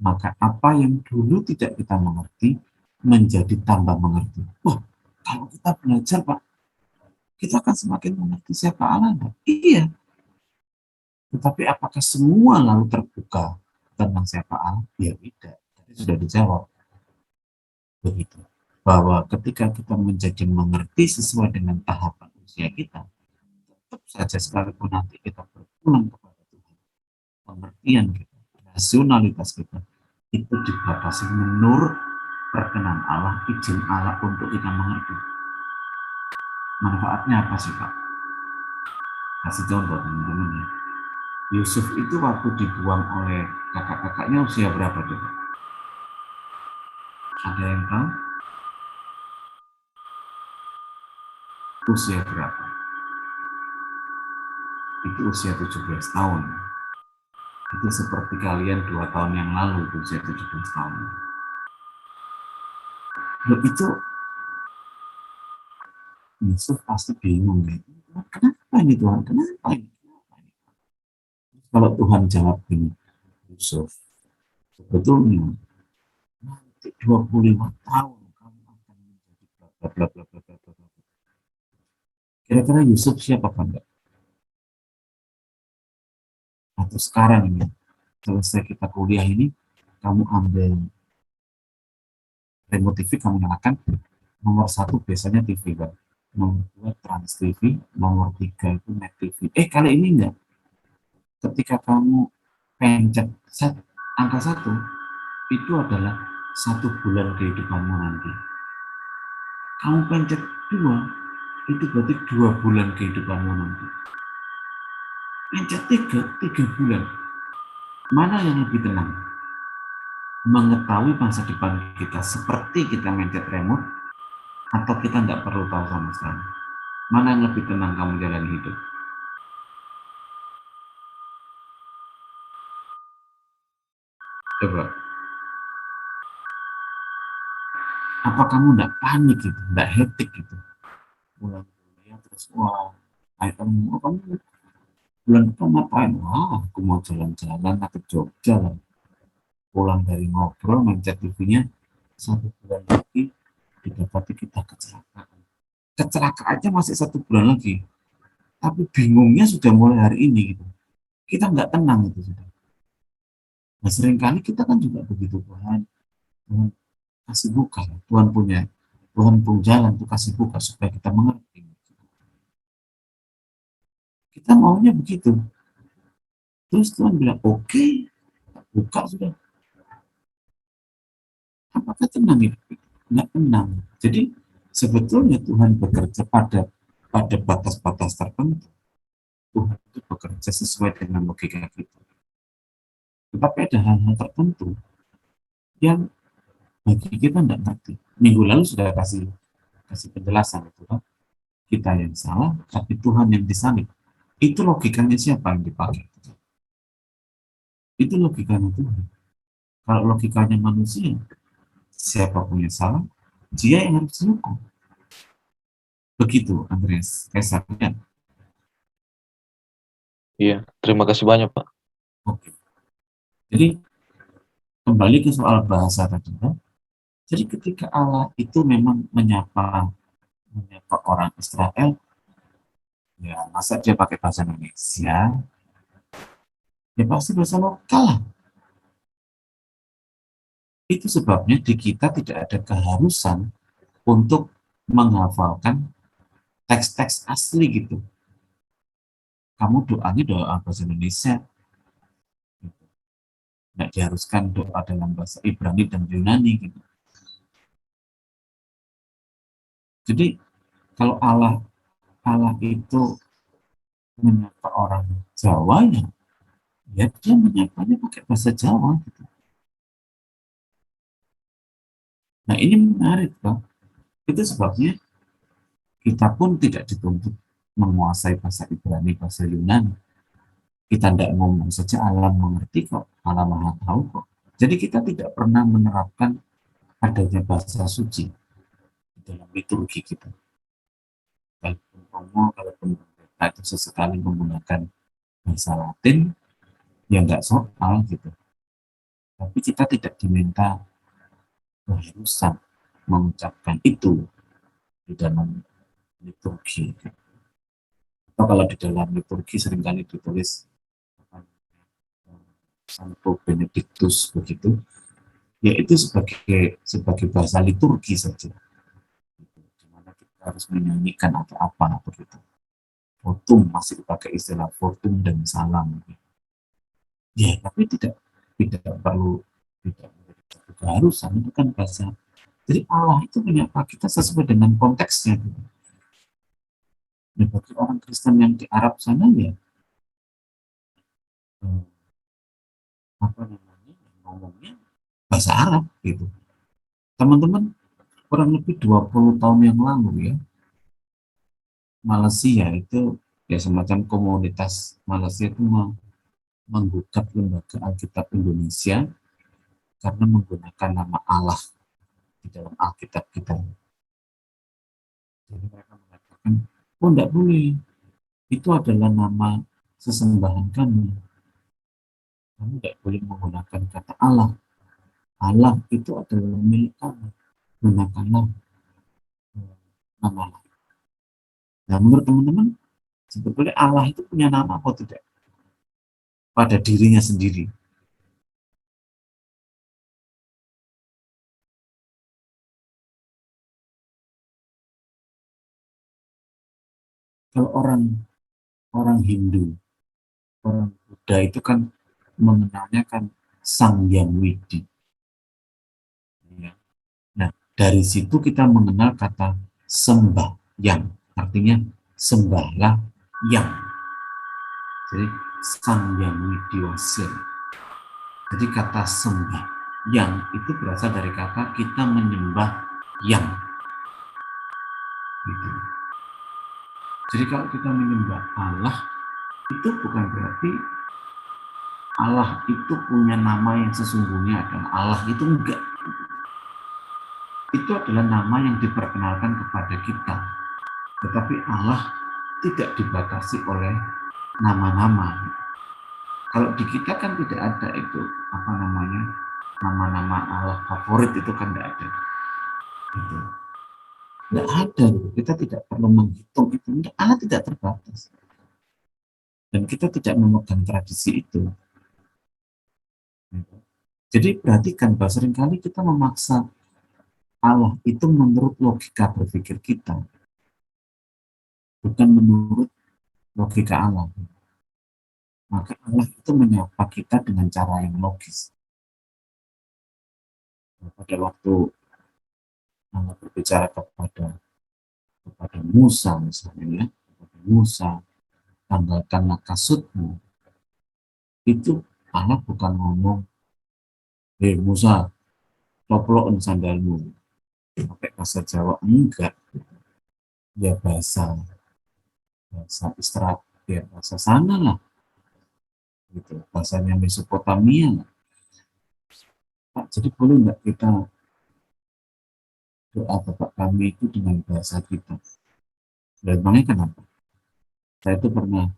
Maka apa yang dulu tidak kita mengerti, menjadi tambah mengerti. Wah, kalau kita belajar, Pak, kita akan semakin mengerti siapa Allah. Iya. Tetapi apakah semua lalu terbuka tentang siapa Allah? Ya tidak. Tadi sudah dijawab. Begitu. Bahwa ketika kita menjadi mengerti sesuai dengan tahapan usia kita, tetap saja sekalipun nanti kita berpulang kepada Tuhan, pengertian kita, rasionalitas kita, itu dibatasi menurut perkenan Allah, izin Allah untuk kita mengerti. Manfaatnya apa sih, Pak? Kasih contoh teman-teman ya. Yusuf itu waktu dibuang oleh kakak-kakaknya usia berapa coba? Ada yang tahu? Usia berapa? Itu usia 17 tahun. Itu seperti kalian 2 tahun yang lalu, usia 17 tahun. Loh, itu Yusuf pasti bingung gitu. Kenapa ini Tuhan? Kenapa ini? Kalau Tuhan jawab gini, Yusuf, sebetulnya nanti 25 tahun kamu akan menjadi bla bla bla bla bla bla. Kira-kira Yusuf siapa Pak? Enggak? Atau sekarang ini, selesai kita kuliah ini, kamu ambil remote TV, kamu nyalakan, nomor 1 biasanya TV, Pak. Nomor 2 Trans TV, nomor 3 itu Net TV. Kali ini enggak. Ketika kamu pencet angka 1, itu adalah 1 bulan kehidupanmu nanti. Kamu pencet 2, itu berarti 2 bulan kehidupanmu nanti. Pencet 3 bulan. Mana yang lebih tenang? Mengetahui masa depan kita seperti kita mencet remote, atau kita nggak perlu tahu sama sekali? Mana yang lebih tenang kamu jalani hidup? Coba. Apa kamu nggak panik gitu, nggak hektik gitu? Pulang kuliah terus, wah, kamu bulan depan ngapain? Wah, aku mau jalan-jalan ke Jogja lah. Pulang dari ngobrol, mencet TV-nya, 1 bulan lagi didapati kita kecelakaan. Kecelakaannya masih 1 bulan lagi. Tapi bingungnya sudah mulai hari ini gitu. Kita nggak tenang itu sudah. Nah, seringkali kita kan juga begitu, Tuhan kasih buka, Tuhan punya jalan untuk kasih buka supaya kita mengerti. Kita maunya begitu. Terus Tuhan bilang, oke, buka sudah. Apakah tenang itu? Nggak tenang. Jadi sebetulnya Tuhan bekerja pada batas-batas tertentu. Tuhan itu bekerja sesuai dengan logika kita. Tetapi ada hal-hal tertentu yang bagi kita tidak ngerti. Minggu lalu sudah kasih penjelasan itu kan. Kita yang salah, tapi Tuhan yang disalib. Itu logikanya siapa yang dipakai? Itu logikanya Tuhan. Kalau logikanya manusia, siapa punya salah, dia yang harus dihukum. Begitu, Andreas. Kaisarnya. Iya, terima kasih banyak, Pak. Oke. Jadi, kembali ke soal bahasa tadi. Jadi ketika Allah itu memang menyapa orang Israel, ya masa dia pakai bahasa Indonesia, ya pasti bahasa lokal lah. Itu sebabnya di kita tidak ada keharusan untuk menghafalkan teks-teks asli gitu. Kamu doanya doa bahasa Indonesia, nggak diharuskan doa dalam bahasa Ibrani dan Yunani gitu. Jadi kalau Allah itu menyapa orang Jawa ya dia menyapanya pakai bahasa Jawa gitu. Nah ini menarik Pak. Itu sebabnya kita pun tidak dituntut menguasai bahasa Ibrani, bahasa Yunani. Kita tidak ngomong saja, Allah mengerti kok, Allah maha tahu kok. Jadi kita tidak pernah menerapkan adanya bahasa suci dalam liturgi kita. Kalaupun mereka itu sesekali menggunakan bahasa Latin, ya nggak soal gitu. Tapi kita tidak diminta keharusan mengucapkan itu di dalam liturgi. Atau kalau di dalam liturgi seringkali ditulis Santo Benedictus begitu, ya itu sebagai bahasa liturgi saja. Dimana kita harus menyanyikan atau apa begitu. Fortum masih dipakai istilah fortum dan salam. Ya, tapi tidak perlu tidak menjadi keharusan, itu kan bahasa. Jadi Allah itu menyapa kita sesuai dengan konteksnya. Ya, bagi orang Kristen yang di Arab sana ya ngomongnya bahasa Arab gitu. Teman-teman, kurang lebih 20 tahun yang lalu ya, Malaysia itu ya semacam komunitas Malaysia itu menggugat Lembaga Alkitab Indonesia karena menggunakan nama Allah di dalam Alkitab kita. Jadi mereka mengatakan, oh enggak boleh, itu adalah nama sesembahan kami. Kamu tidak boleh menggunakan kata Allah. Allah itu adalah milik kamu. Gunakanlah nama Allah. Nah, menurut teman-teman, sebetulnya Allah itu punya nama atau tidak? Pada dirinya sendiri. Kalau orang Hindu, orang Buddha itu kan mengenalnya kan Sang Yang Widi. Nah, dari situ kita mengenal kata sembah yang, artinya sembahlah yang. Jadi Sang Yang Widiwasir. Jadi kata sembah yang itu berasal dari kata kita menyembah yang. Gitu. Jadi kalau kita menyembah Allah, itu bukan berarti Allah itu punya nama yang sesungguhnya adalah Allah, itu enggak. Itu adalah nama yang diperkenalkan kepada kita. Tetapi Allah tidak dibatasi oleh nama-nama. Kalau di kita kan tidak ada itu, nama-nama Allah favorit itu kan tidak ada. Gitu. Tidak ada, kita tidak perlu menghitung itu. Allah tidak terbatas. Dan kita tidak memegang tradisi itu. Jadi perhatikan bahwa seringkali kita memaksa Allah itu menurut logika berpikir kita, bukan menurut logika Allah. Maka Allah itu menyapa kita dengan cara yang logis. Pada waktu Allah berbicara kepada Musa misalnya, ya, kepada Musa, tanggalkanlah kasutmu. Itu Allah bukan ngomong, hei Musa, coplok sandalmu. Pakai bahasa Jawa, enggak. Ya bahasa istirahat, ya bahasa sana lah. Gitu, bahasanya Mesopotamia. Pak, jadi boleh nggak kita doa Bapak kami itu dengan bahasa kita? Dan makanya kenapa? Saya itu pernah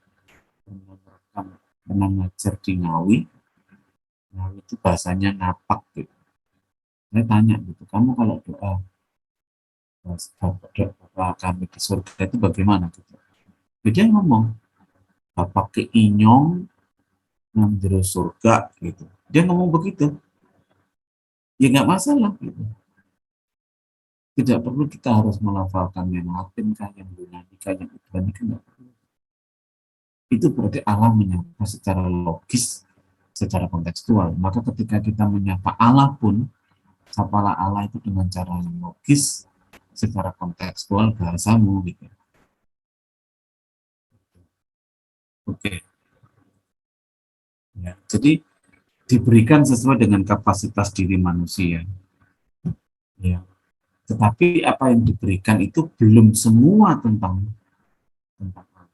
ngajar di Ngawi itu bahasanya ngapak gitu. Saya tanya gitu, kamu kalau doa kami di surga itu bagaimana gitu? Dia ngomong, Bapak keinyong nang jero surga gitu. Dia ngomong begitu. Ya nggak masalah gitu. Tidak perlu kita harus melafalkan yang Latin kah, yang Yunani kah, yang Ibrani kah, nggak perlu. Itu berarti Allah menyapa secara logis, secara kontekstual. Maka ketika kita menyapa Allah pun, sapalah Allah itu dengan cara yang logis, secara kontekstual bahasamu gitu. Oke. Ya, jadi diberikan sesuai dengan kapasitas diri manusia. Ya. Tetapi apa yang diberikan itu belum semua tentang Allah.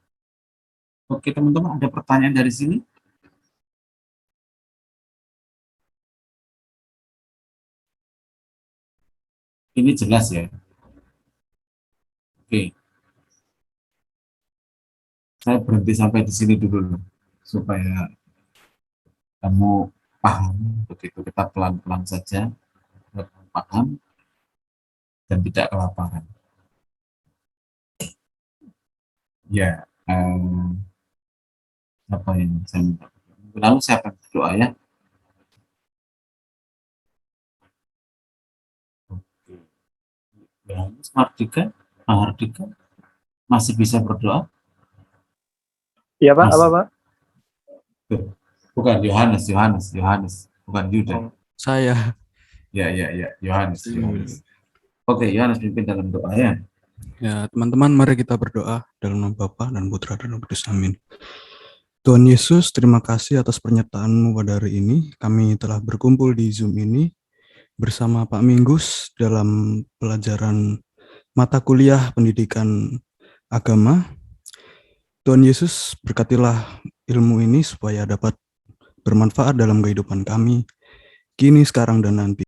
Oke teman-teman, ada pertanyaan dari sini? Ini jelas ya. Oke. Saya berhenti sampai di sini dulu supaya kamu paham. Begitu kita pelan-pelan saja paham dan tidak kelaparan. Ya, apa yang saya minta? Lalu saya akan berdoa ya. Oke. Ya, Mahardika masih bisa berdoa? Iya Pak, Masih. apa Pak? Bukan Yohanes, bukan Yuda. Saya. Ya, Yohanes. Oke, Yohanes pimpin dalam doa ya. Ya, teman-teman, mari kita berdoa dalam nama Bapa dan Putra dan Roh Kudus. Amin. Tuhan Yesus, terima kasih atas pernyataan-Mu pada hari ini. Kami telah berkumpul di Zoom ini bersama Pak Minggus dalam pelajaran mata kuliah pendidikan agama. Tuhan Yesus, berkatilah ilmu ini supaya dapat bermanfaat dalam kehidupan kami, kini, sekarang, dan nanti.